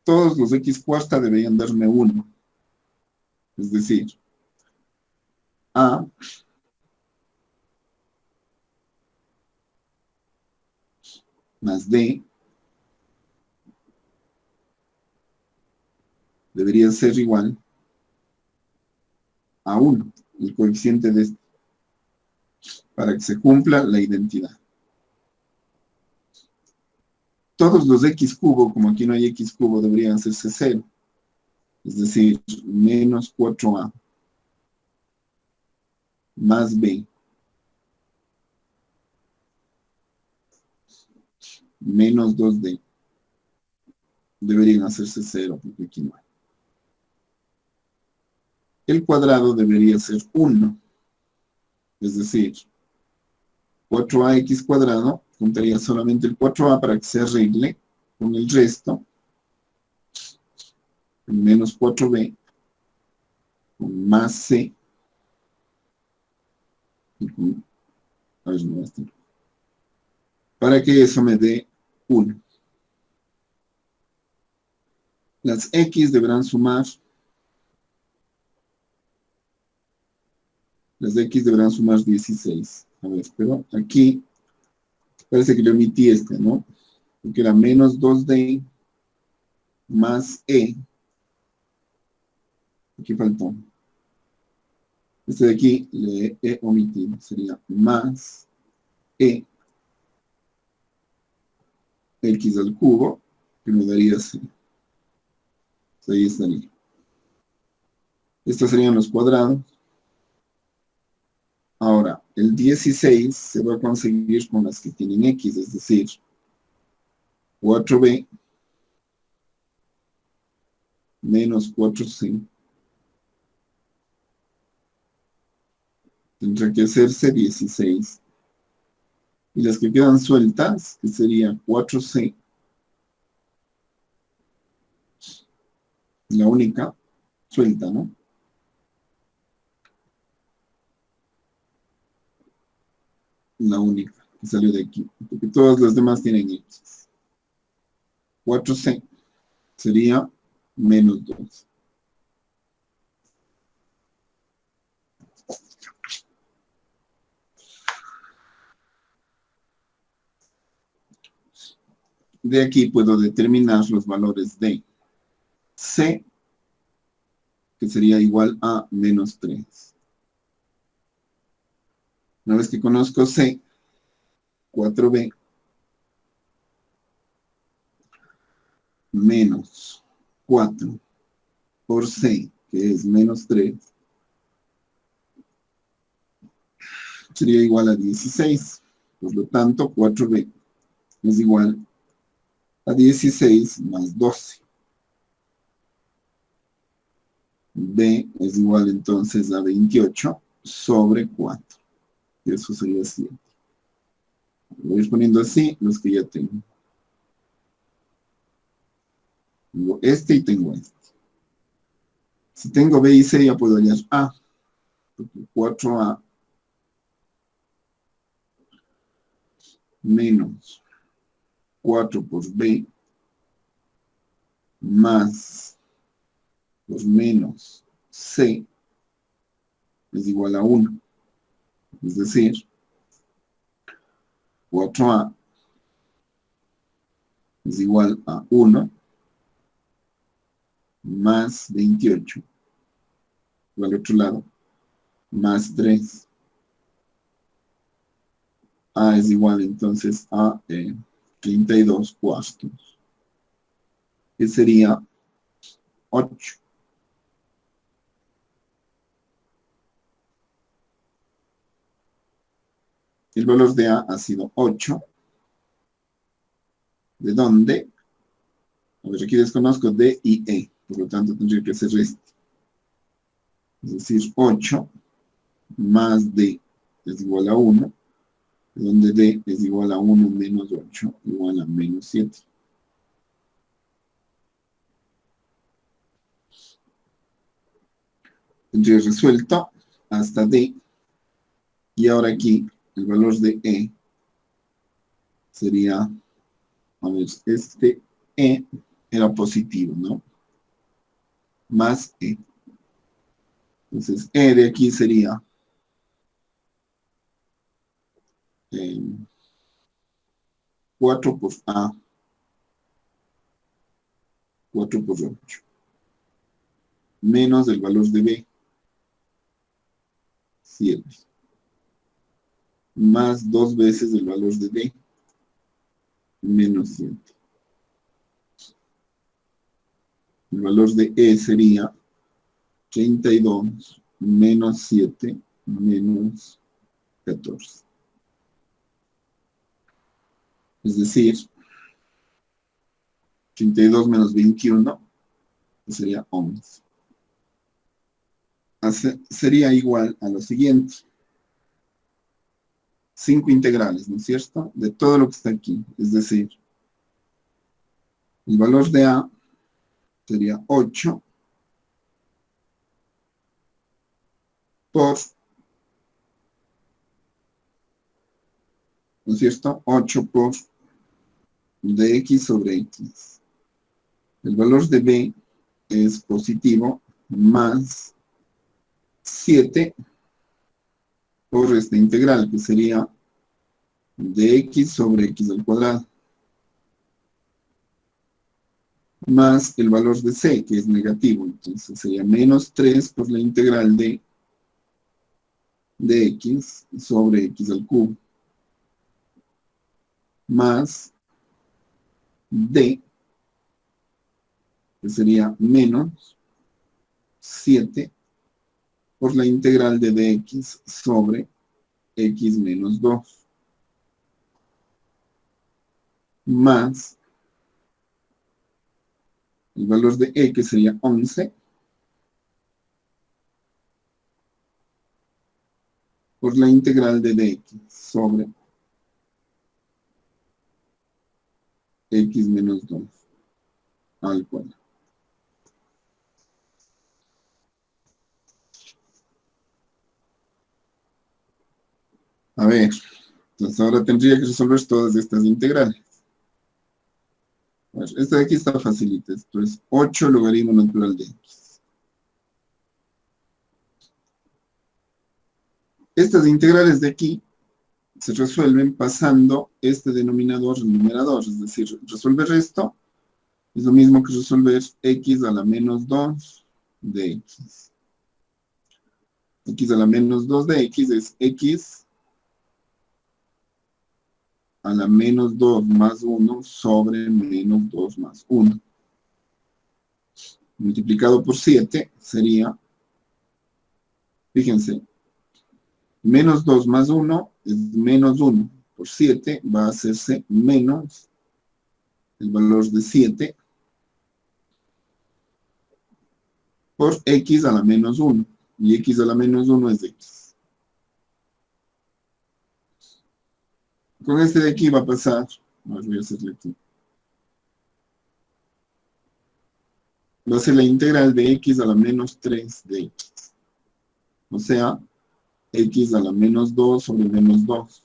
Todos los x cuarta deberían darme 1. Es decir, a más d debería ser igual a 1, el coeficiente de este, para que se cumpla la identidad. Todos los x cubo, como aquí no hay x cubo, deberían hacerse 0. Es decir, menos 4a más b menos 2d. Deberían hacerse 0 porque aquí no hay. El cuadrado debería ser 1. Es decir, 4ax cuadrado, contaría solamente el 4a para que se arregle con el resto, menos 4b, con más c, y con, a ver, no, para que eso me dé 1. Las x deberán sumar, las x deberán sumar 16. A ver, pero aquí parece que le omití este, ¿no? Porque era menos 2d más e. Aquí faltó. Este de aquí le he omitido. Sería más e x al cubo, que me daría c. Ahí estaría. Estos serían los cuadrados. Ahora, el 16 se va a conseguir con las que tienen x, es decir, 4b menos 4c tendrá que hacerse 16. Y las que quedan sueltas, que sería 4C, la única suelta, ¿no? La única que salió de aquí, porque todas las demás tienen elipsis. 4C sería menos 2. De aquí puedo determinar los valores de C, que sería igual a menos 3. Una vez que conozco C, 4B menos 4 por C, que es menos 3, sería igual a 16. Por lo tanto, 4B es igual a 16 más 12. B es igual entonces a 28 sobre 4. Y eso sería 7. Voy a ir poniendo así los que ya tengo. Tengo este y tengo este. Si tengo B y C ya puedo hallar A. Porque 4A menos 4 por B más por menos C es igual a 1. Es decir, 4A es igual a 1 más 28. O al otro lado, más 3. A es igual entonces a 32 cuartos, que sería 8. El valor de A ha sido 8. ¿De dónde? A ver, aquí desconozco D y E, por lo tanto tendría que ser este. Es decir, 8 más D es igual a 1, donde D es igual a 1 menos 8, igual a menos 7. Tendría resuelto hasta D, y ahora aquí el valor de E sería, a ver, este E era positivo, ¿no? Más E. Entonces, E de aquí sería 4 por A, 4 por 8, menos el valor de B, 7, más 2 veces el valor de D, menos 7. El valor de E sería 32 menos 7 menos 14. Es decir, 32 menos 21 sería 11. Sería igual a lo siguiente. 5 integrales, ¿no es cierto? De todo lo que está aquí. Es decir, el valor de A sería 8 por, ¿no es cierto? 8 por dx sobre x. El valor de B es positivo más 7 por esta integral, que sería dx sobre x al cuadrado, más el valor de c, que es negativo, entonces sería menos 3 por la integral de x sobre x al cubo, más d, que sería menos 7 por la integral de dx sobre x menos 2, más el valor de e, que sería 11, por la integral de dx sobre x menos 2 al cuadrado. A ver, entonces ahora tendría que resolver todas estas integrales. A ver, esta de aquí está facilita, esto es 8 logaritmo natural de x. Estas integrales de aquí se resuelven pasando este denominador al numerador, es decir, resolver esto es lo mismo que resolver x a la menos 2 de x. X a la menos 2 de x es x a la menos 2 más 1 sobre menos 2 más 1. Multiplicado por 7 sería, fíjense, menos 2 más 1 es menos 1. Por 7 va a hacerse menos el valor de 7 por x a la menos 1. Y x a la menos 1 es x. Con este de aquí va a pasar, voy a hacerle aquí. Va a ser la integral de x a la menos 3 de x. O sea, x a la menos 2 sobre menos 2.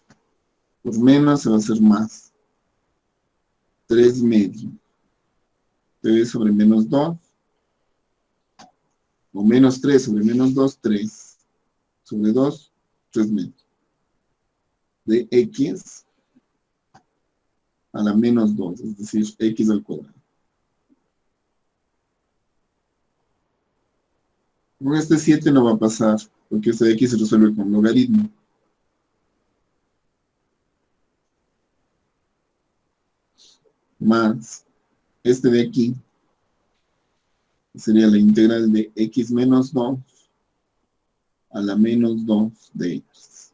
Por menos se va a hacer más. 3 medio. 3 sobre menos 2. O menos 3 sobre menos 2, 3. Sobre 2, 3 medio. De x a la menos 2, es decir, x al cuadrado. Con este 7 no va a pasar, porque este de aquí se resuelve con logaritmo. Más este de aquí, sería la integral de x menos 2 a la menos 2 de x.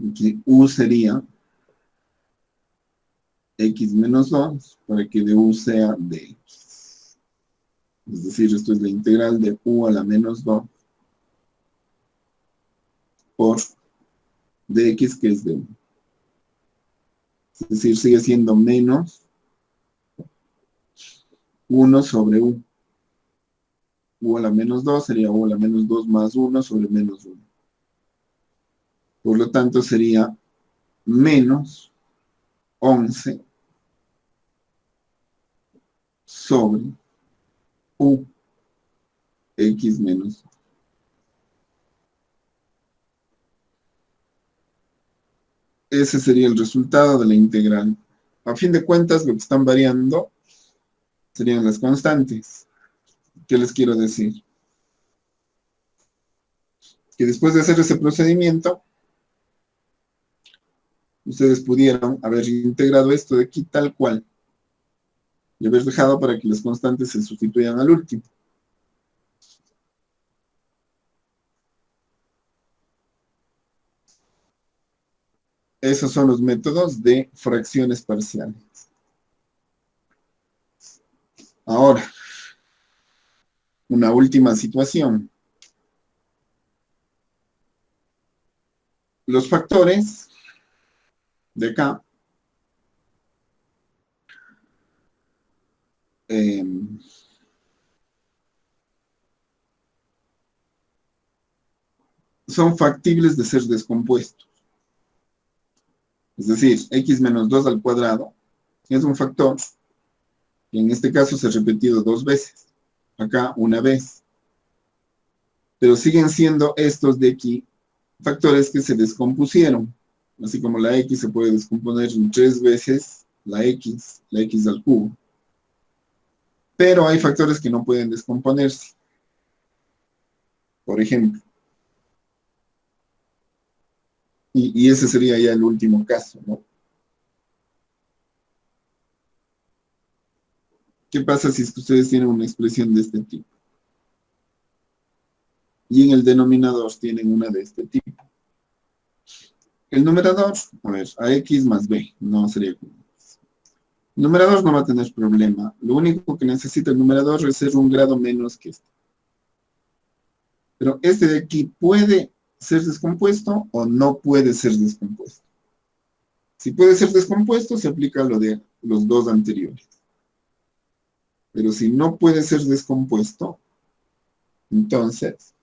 Aquí u sería x menos 2 para que de u sea de x. Es decir, esto es la integral de u a la menos 2 por dx, que es de u. Es decir, sigue siendo menos 1 sobre u. U a la menos 2 sería u a la menos 2 más 1 sobre menos 1. Por lo tanto, sería menos 11 sobre u, x menos 2. Ese sería el resultado de la integral. A fin de cuentas, lo que están variando serían las constantes. ¿Qué les quiero decir? Que después de hacer ese procedimiento, ustedes pudieron haber integrado esto de aquí tal cual y haber dejado para que las constantes se sustituyan al último. Esos son los métodos de fracciones parciales. Ahora, una última situación. Los factores de acá son factibles de ser descompuestos. Es decir, x menos 2 al cuadrado es un factor que en este caso se ha repetido 2 veces. Acá una vez. Pero siguen siendo estos de aquí factores que se descompusieron. Así como la x se puede descomponer en 3 veces la x al cubo. Pero hay factores que no pueden descomponerse. Por ejemplo. Y ese sería ya el último caso, ¿no? ¿Qué pasa si es que ustedes tienen una expresión de este tipo? Y en el denominador tienen una de este tipo. El numerador, a ver, ax más b, no sería común. El numerador no va a tener problema. Lo único que necesita el numerador es ser un grado menos que este. Pero este de aquí puede ser descompuesto o no puede ser descompuesto. Si puede ser descompuesto, se aplica lo de los dos anteriores. Pero si no puede ser descompuesto, entonces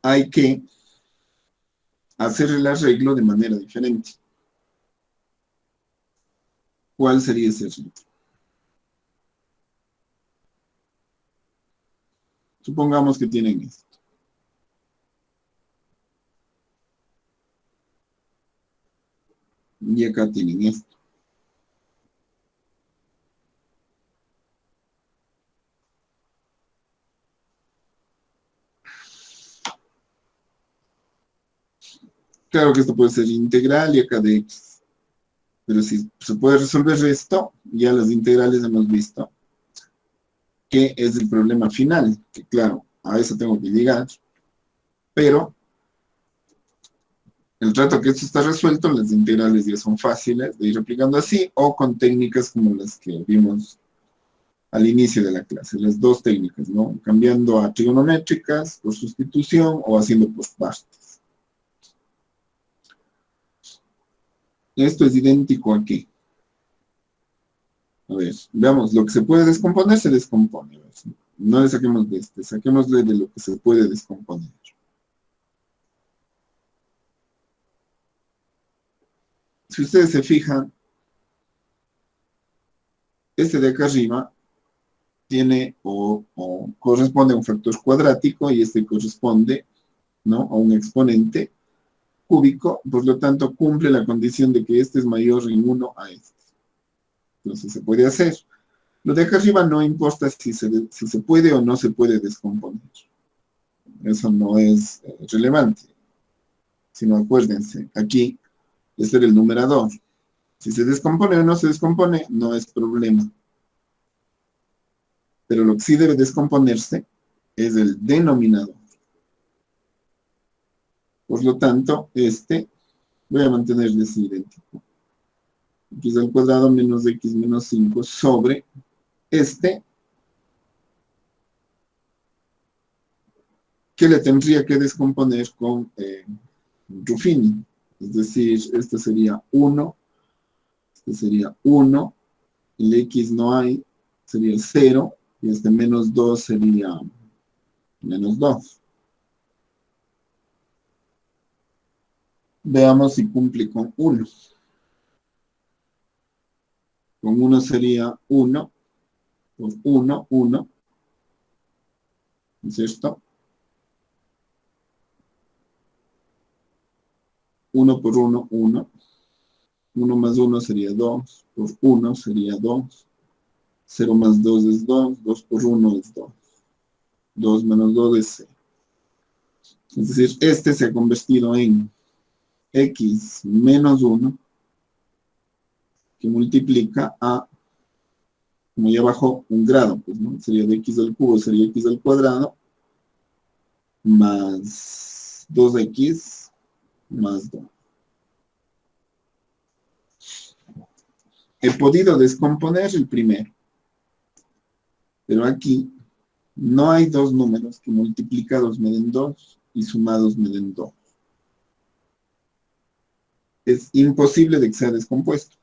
hay que hacer el arreglo de manera diferente. ¿Cuál sería ese arreglo? Supongamos que tienen esto. Y acá tienen esto. Claro que esto puede ser integral y acá de x. Pero si se puede resolver esto, ya las integrales hemos visto que es el problema final. Que claro, a eso tengo que llegar. Pero el rato que esto está resuelto, las integrales ya son fáciles de ir aplicando así o con técnicas como las que vimos al inicio de la clase. Las dos técnicas, ¿no? Cambiando a trigonométricas por sustitución o haciendo postpartes. Esto es idéntico aquí. A ver, veamos, lo que se puede descomponer se descompone. No le saquemos de este, saquémosle de lo que se puede descomponer. Si ustedes se fijan, este de acá arriba tiene o corresponde a un factor cuadrático y este corresponde, ¿no?, a un exponente cúbico, por lo tanto cumple la condición de que este es mayor en 1 a este. Entonces se puede hacer. Lo de acá arriba no importa si se puede o no se puede descomponer. Eso no es relevante. Sino acuérdense, aquí este era el numerador. Si se descompone o no se descompone, no es problema. Pero lo que sí debe descomponerse es el denominador. Por lo tanto, este voy a mantenerles idéntico. X al cuadrado menos x menos 5 sobre este, que le tendría que descomponer con Ruffini. Es decir, este sería 1, este sería 1, el x no hay, sería 0, y este menos 2 sería menos 2. Veamos si cumple con 1. Con 1 sería 1, por 1, 1, ¿es esto? 1 por 1, 1. 1 más 1 sería 2, por 1 sería 2. 0 más 2 es 2, 2 por 1 es 2. 2 menos 2 es 0. Es decir, este se ha convertido en x menos 1, que multiplica a, como ya bajó un grado, pues, ¿no? Sería de x al cubo, sería x al cuadrado, más 2x más 2. He podido descomponer el primero, pero aquí no hay dos números que multiplicados me den 2 y sumados me den 2. Es imposible de que sea descompuesto.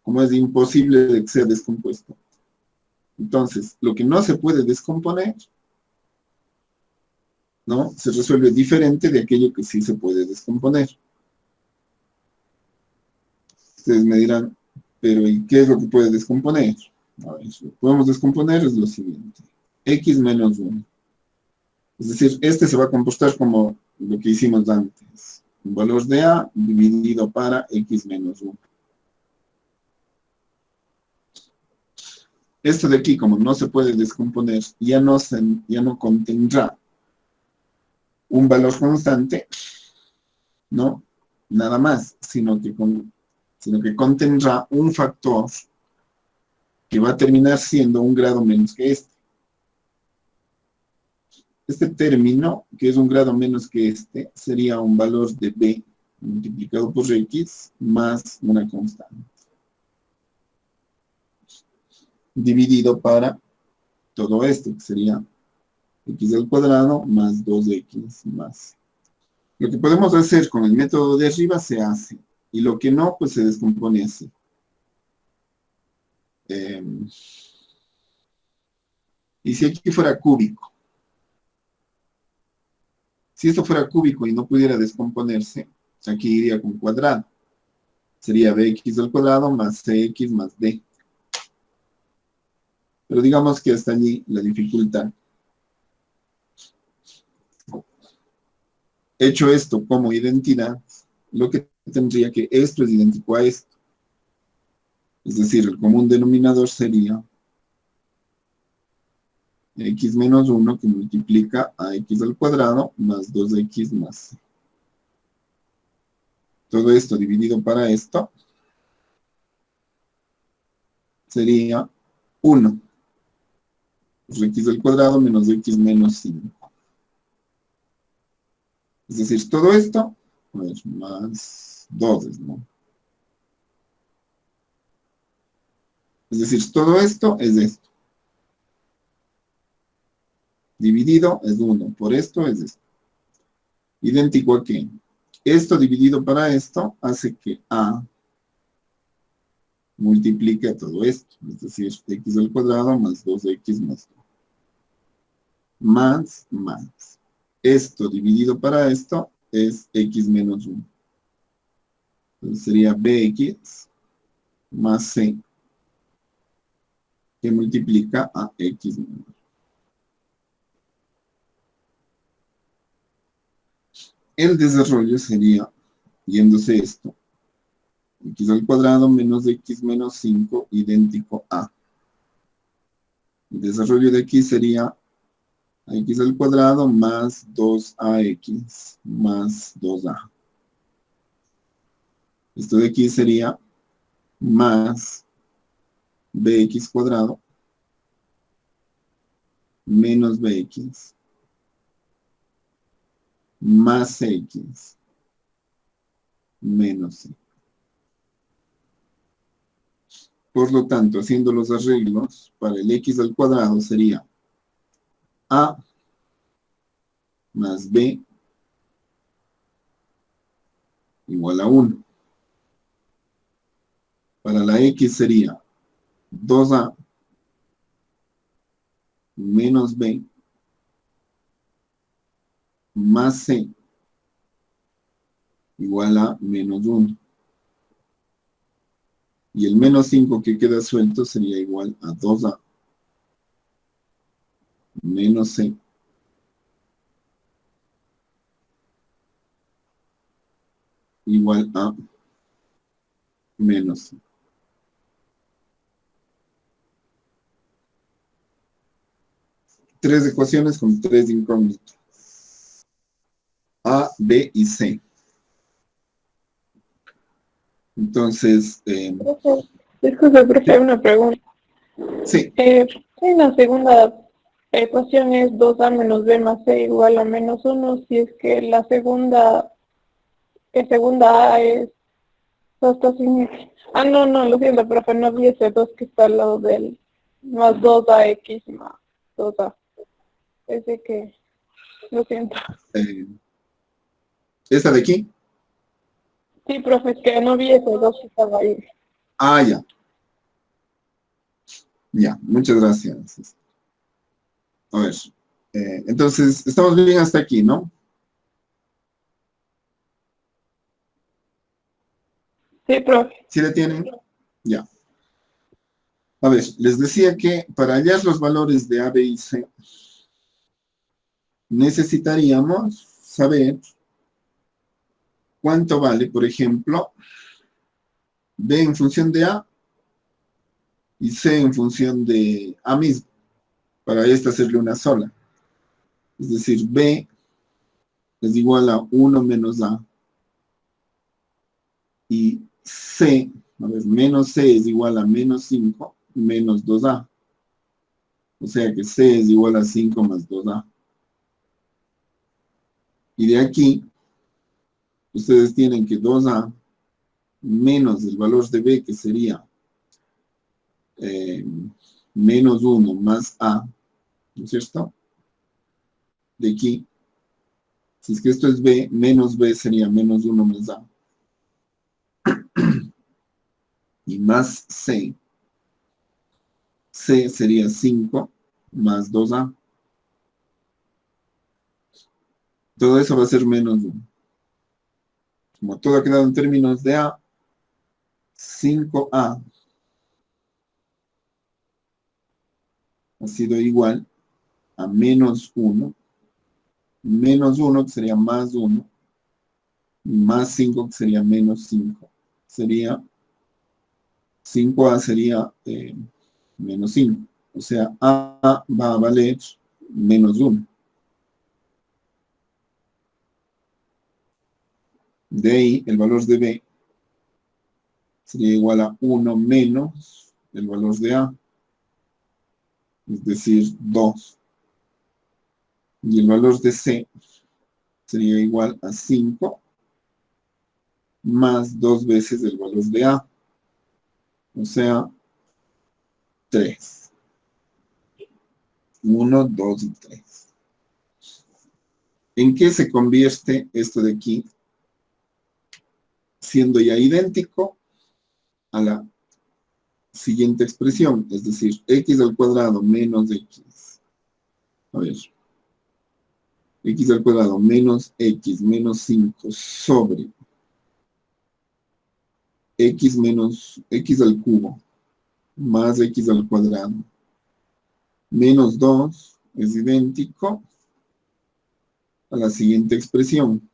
Como es imposible de que sea descompuesto. Entonces, lo que no se puede descomponer, ¿no?, se resuelve diferente de aquello que sí se puede descomponer. Ustedes me dirán, pero ¿y qué es lo que puede descomponer? A ver, lo que podemos descomponer es lo siguiente. X menos 1. Es decir, este se va a comportar como lo que hicimos antes. Un valor de A dividido para X menos 1. Esto de aquí, como no se puede descomponer, ya no contendrá un valor constante, ¿no?, nada más, sino que contendrá un factor que va a terminar siendo un grado menos que este. Este término, que es un grado menos que este, sería un valor de b multiplicado por x más una constante. dividido para todo esto, que sería x al cuadrado más 2x más. Lo que podemos hacer con el método de arriba se hace, y lo que no, pues se descompone así. Y si aquí fuera cúbico, si esto fuera cúbico y no pudiera descomponerse, aquí iría con cuadrado. Sería bx al cuadrado más cx más d. Pero digamos que hasta allí la dificultad. Hecho esto como identidad, lo que tendría que esto es idéntico a esto. Es decir, el común denominador sería x menos 1 que multiplica a x al cuadrado más 2x más c. Todo esto dividido para esto sería 1. Pues x al cuadrado menos x menos 5. Es decir, todo esto, pues más 2, ¿no? Es decir, todo esto es esto. Dividido es 1, por esto es esto. Idéntico a que esto dividido para esto hace que a multiplique a todo esto. Es decir, x al cuadrado más 2x más 2. Más. Esto dividido para esto es x menos 1. Entonces sería bx más c que multiplica a x menos 1. El desarrollo sería, yéndose esto, x al cuadrado menos x menos 5 idéntico a. El desarrollo de aquí sería x al cuadrado más 2ax más 2a. Esto de aquí sería más bx cuadrado menos bx más x menos c. Por lo tanto, haciendo los arreglos, para el x al cuadrado sería a más b igual a 1. Para la x sería 2a menos b más c igual a menos 1. Y el menos 5 que queda suelto sería igual a 2a menos c igual a menos c. Tres ecuaciones con tres incógnitas. A, B y C. Entonces, Disculpe, profe, una pregunta. sí, En la segunda ecuación es 2a menos b más c igual a menos 1, si es que la segunda a es hasta sin... Ah, no, lo siento, profe, no vi ese 2 que está al lado del más 2ax más 2a. Ese que, lo siento. esta de aquí. Sí, profe, es que no vi ese 2 que estaba ahí. Ah, ya. Ya, muchas gracias. A ver, entonces, estamos bien hasta aquí, ¿no? Sí, profe. ¿Sí la tienen? Ya. A ver, les decía que para hallar los valores de A, B y C, necesitaríamos saber cuánto vale, por ejemplo, B en función de A y C en función de A mismo, para esta hacerle una sola. Es decir, B es igual a 1 menos A y C, a ver, menos C es igual a menos 5 menos 2A. O sea que C es igual a 5 más 2A. Y de aquí, ustedes tienen que 2A menos el valor de B, que sería menos 1 más a, ¿no es cierto? De aquí, si es que esto es b, menos b sería menos 1 más a. Y más c. C sería 5 más 2a. Todo eso va a ser menos 1. Como todo ha quedado en términos de a, 5a ha sido igual a menos 1 que sería más 1, más 5 que sería menos 5. Sería 5a sería menos 5. O sea, a va a valer menos 1. De ahí, el valor de b sería igual a 1 menos el valor de a, es decir, 2. Y el valor de c sería igual a 5 más 2 veces el valor de a, o sea, 3. 1, 2 y 3. ¿En qué se convierte esto de aquí? Siendo ya idéntico a la siguiente expresión, es decir, x al cuadrado menos x. A ver. X al cuadrado menos x menos 5 sobre x menos x al cubo más x al cuadrado menos 2 es idéntico a la siguiente expresión.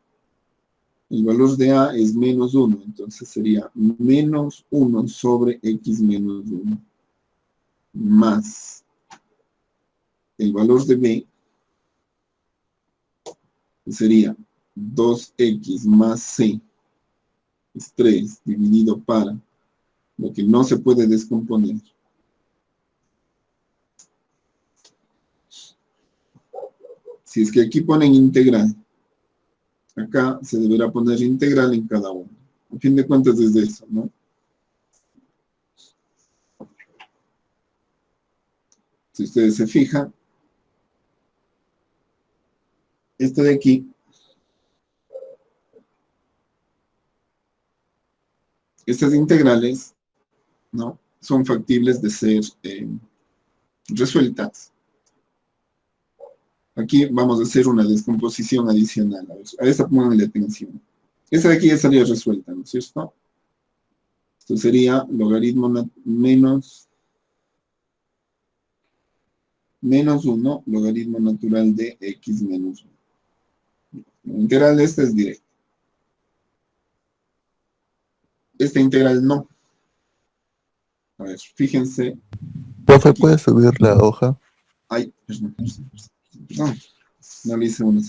El valor de a es menos 1, entonces sería menos 1 sobre x menos 1 más el valor de b sería 2x más c es 3 dividido para lo que no se puede descomponer. Si es que aquí ponen integral, acá se deberá poner integral en cada uno. A fin de cuentas es de eso, ¿no? Si ustedes se fijan, esto de aquí, estas integrales, ¿no?, son factibles de ser resueltas. Aquí vamos a hacer una descomposición adicional. A esta pónganle atención. Esta de aquí ya estaría resuelta, ¿no es cierto? Esto sería logaritmo menos 1, logaritmo natural de x menos 1. La integral de esta es directa. Esta integral no. A ver, fíjense. Profe, ¿puede subir la hoja? Ay, perdón. No le hice uno.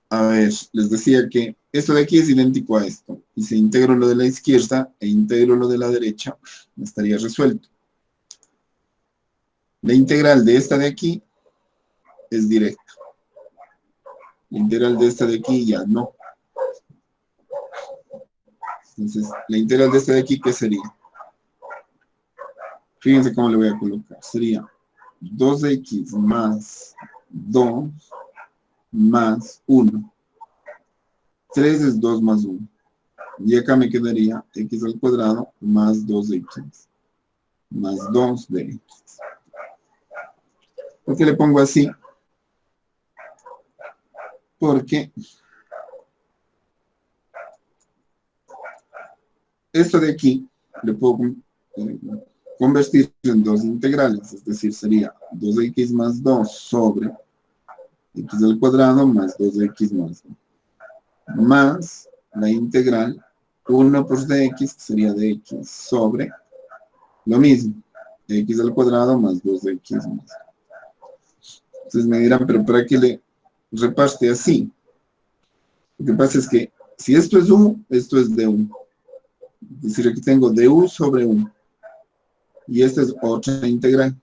A ver, les decía que esto de aquí es idéntico a esto. Y si integro lo de la izquierda e integro lo de la derecha, estaría resuelto. La integral de esta de aquí es directa. La integral de esta de aquí ya no. Entonces, la integral de esta de aquí, ¿qué sería? Fíjense cómo le voy a colocar. Sería 2x más 2 más 1. 3 es 2 más 1. Y acá me quedaría x al cuadrado más 2x. Más 2 de x. ¿Por qué le pongo así? Porque esto de aquí le puedo convertir en dos integrales, es decir, sería 2x más 2 sobre x al cuadrado más 2x más 2. Más la integral 1 por dx, que sería dx, sobre lo mismo, x al cuadrado más 2x más 2. Entonces me dirán, pero ¿para qué le reparte así? Lo que pasa es que si esto es u, esto es du. Es decir, aquí tengo du sobre u. Y esta es otra integral.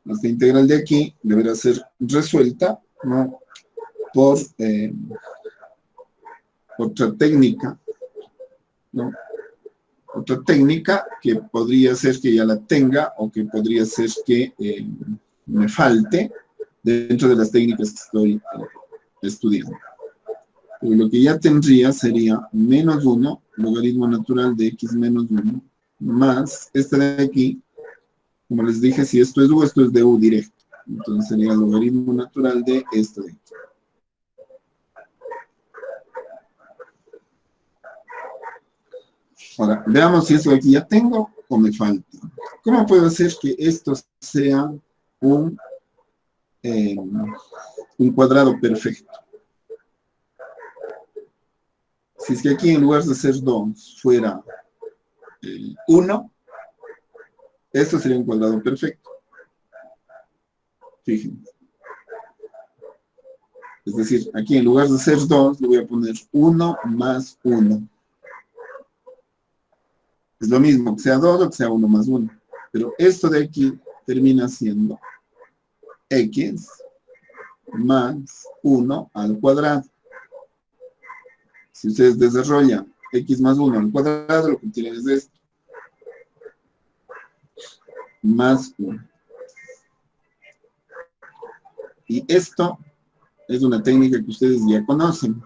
Esta integral de aquí deberá ser resuelta, ¿no?, por otra técnica, ¿no?, otra técnica que podría ser que ya la tenga o que podría ser que me falte dentro de las técnicas que estoy estudiando. Pero lo que ya tendría sería menos 1, logaritmo natural de x menos 1, más este de aquí. Como les dije, si esto es u, esto es de u directo. Entonces sería el logaritmo natural de esto de aquí. Ahora, veamos si esto de aquí ya tengo o me falta. ¿Cómo puedo hacer que esto sea un cuadrado perfecto? Si es que aquí en lugar de ser 2 fuera 1, esto sería un cuadrado perfecto. Fíjense. Es decir, aquí en lugar de ser 2, le voy a poner 1 más 1. Es lo mismo que sea 2 o que sea 1 más 1. Pero esto de aquí termina siendo x más 1 al cuadrado. Si ustedes desarrollan x más 1 al cuadrado, lo que tienen es esto. Más 1. Y esto es una técnica que ustedes ya conocen.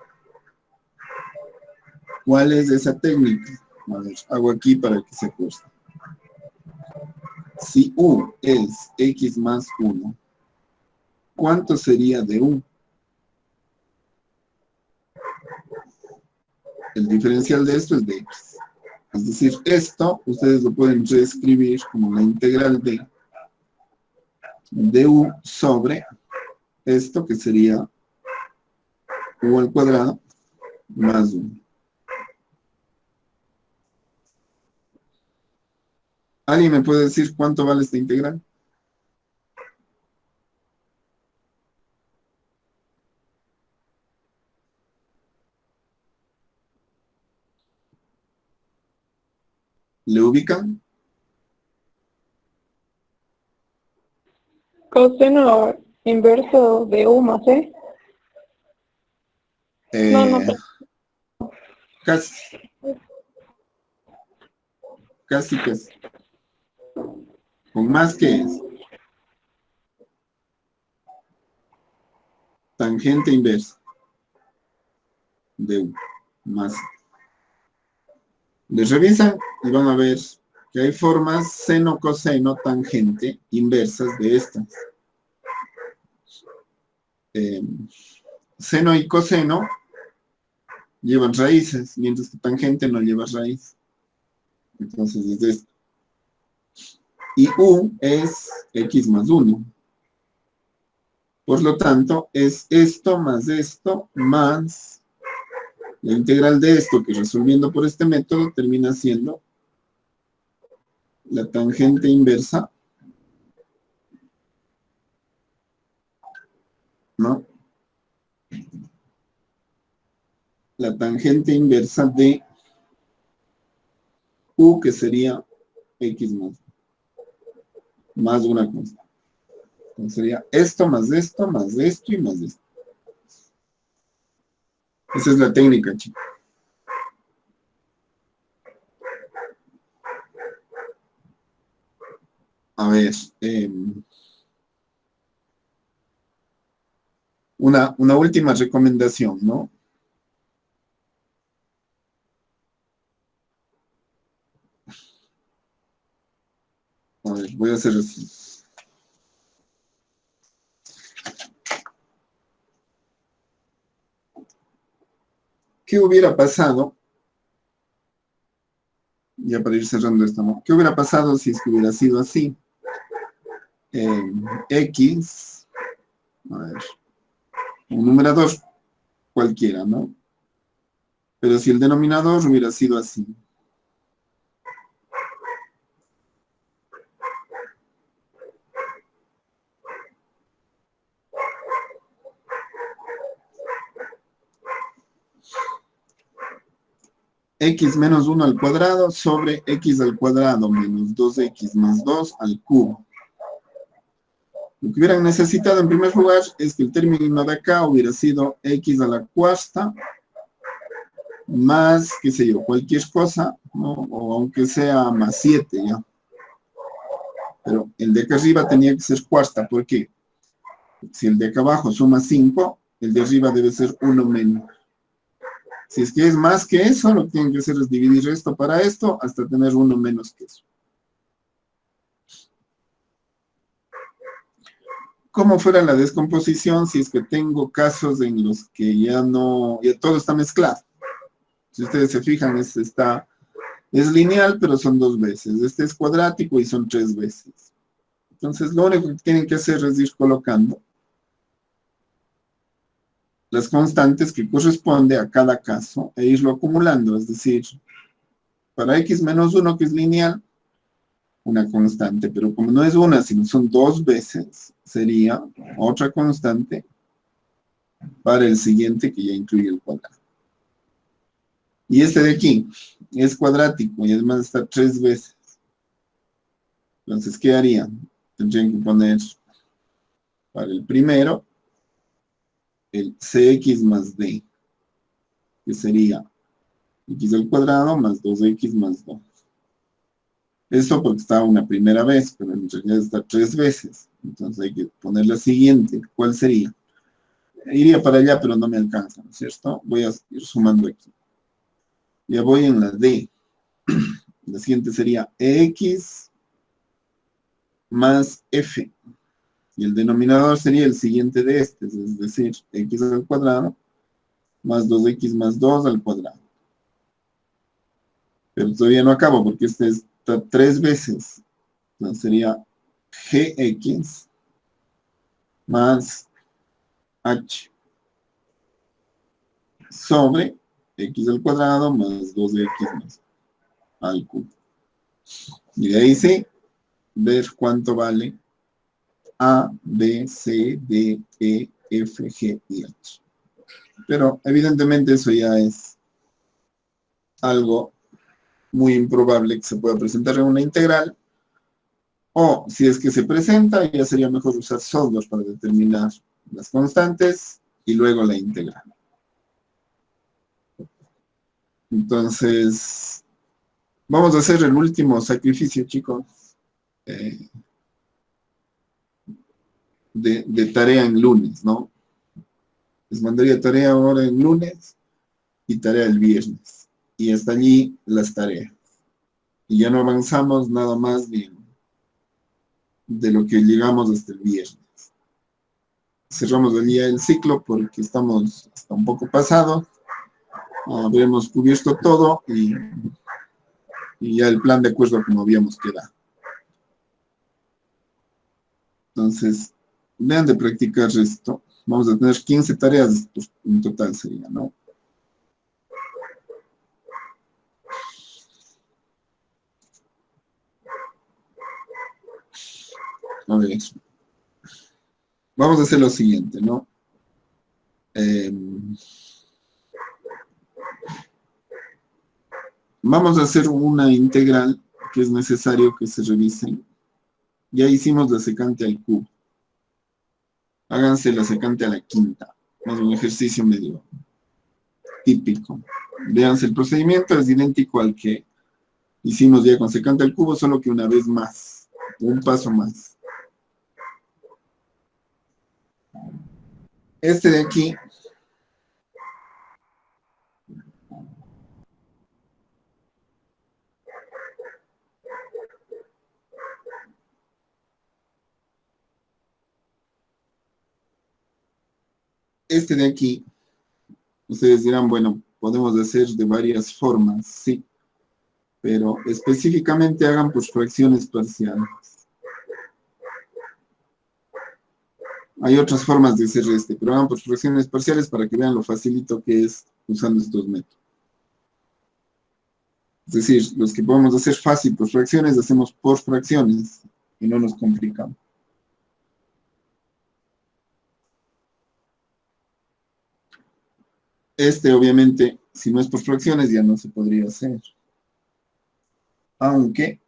¿Cuál es esa técnica? A ver, hago aquí para que se acuerde. Si u es x más 1, ¿cuánto sería de u? El diferencial de esto es de x. Es decir, esto ustedes lo pueden reescribir como la integral de u sobre esto que sería u al cuadrado más 1. ¿Alguien me puede decir cuánto vale esta integral? ¿Le ubican? Coseno inverso de u más e. No. Casi. ¿Con más que es? Tangente inversa de u más. Les revisan y van a ver que hay formas seno, coseno, tangente inversas de estas. Seno y coseno llevan raíces, mientras que tangente no lleva raíz. Entonces es esto. Y u es x más 1. Por lo tanto, es esto más la integral de esto, que resolviendo por este método termina siendo la tangente inversa, ¿no? La tangente inversa de u, que sería x más una cosa. Entonces sería esto más esto y más esto. Esa es la técnica, chicos. A ver, una última recomendación, ¿no? A ver, voy a hacer así. ¿Qué hubiera pasado? Ya para ir cerrando esto, ¿no? ¿Qué hubiera pasado si es que hubiera sido así? X, a ver, un numerador cualquiera, ¿no? Pero si el denominador hubiera sido así. X menos 1 al cuadrado sobre x al cuadrado menos 2x más 2 al cubo. Lo que hubieran necesitado en primer lugar es que el término de acá hubiera sido x a la cuarta más, qué sé yo, cualquier cosa, ¿no? O aunque sea más 7, ¿ya? Pero el de acá arriba tenía que ser cuarta, ¿por qué? Si el de acá abajo suma 5, el de arriba debe ser 1 menos. Si es que es más que eso, lo que tienen que hacer es dividir esto para esto hasta tener 1 menos que eso. ¿Cómo fuera la descomposición si es que tengo casos en los que ya todo está mezclado? Si ustedes se fijan, es lineal, pero son 2 veces. Este es cuadrático y son 3 veces. Entonces, lo único que tienen que hacer es ir colocando las constantes que corresponde a cada caso e irlo acumulando. Es decir, para x menos 1, que es lineal, una constante, pero como no es una, sino son 2 veces, sería otra constante para el siguiente que ya incluye el cuadrado. Y este de aquí es cuadrático y además está 3 veces. Entonces, ¿qué harían? Tendrían que poner para el primero el cx más d, que sería x al cuadrado más 2x más 2. Esto porque está una primera vez, pero en realidad está 3 veces. Entonces hay que poner la siguiente. ¿Cuál sería? Iría para allá, pero no me alcanza, ¿no es cierto? Voy a ir sumando aquí. Ya voy en la D. La siguiente sería x más f. Y el denominador sería el siguiente de este, es decir, x al cuadrado más 2x más 2 al cuadrado. Pero todavía no acabo porque este está 3 veces. Entonces sería gx más h sobre x al cuadrado más 2x más al cubo. Y de ahí sí, ver cuánto vale A, B, C, D, E, F, G y H. Pero evidentemente eso ya es algo muy improbable que se pueda presentar en una integral, o si es que se presenta, ya sería mejor usar software para determinar las constantes y luego la integral. Entonces, vamos a hacer el último sacrificio, chicos, de tarea en lunes, ¿no? Les mandaría tarea ahora en lunes y tarea el viernes. Y hasta allí las tareas. Y ya no avanzamos nada más de lo que llegamos hasta el viernes. Cerramos el día el ciclo porque estamos hasta un poco pasados. Habremos cubierto todo y ya el plan de acuerdo a como habíamos quedado. Entonces, vean de practicar esto. Vamos a tener 15 tareas pues, en total sería, ¿no? A ver, vamos a hacer lo siguiente, ¿no? Vamos a hacer una integral que es necesario que se revise. Ya hicimos la secante al cubo. Háganse la secante a la quinta. Es un ejercicio medio típico. Véanse, el procedimiento es idéntico al que hicimos ya con secante al cubo, solo que una vez más. Un paso más. Este de aquí ustedes dirán, bueno, podemos hacer de varias formas, sí, pero específicamente hagan por fracciones parciales. Hay otras formas de hacer pero hagan por fracciones parciales para que vean lo facilito que es usando estos métodos. Es decir, los que podemos hacer fácil por fracciones, hacemos por fracciones y no nos complicamos. Obviamente, si no es por fracciones, ya no se podría hacer. Aunque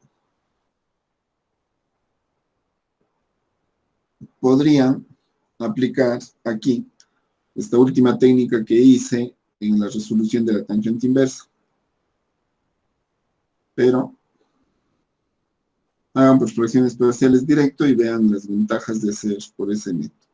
podrían aplicar aquí esta última técnica que hice en la resolución de la tangente inversa. Pero hagan por fracciones parciales directo y vean las ventajas de hacer por ese método.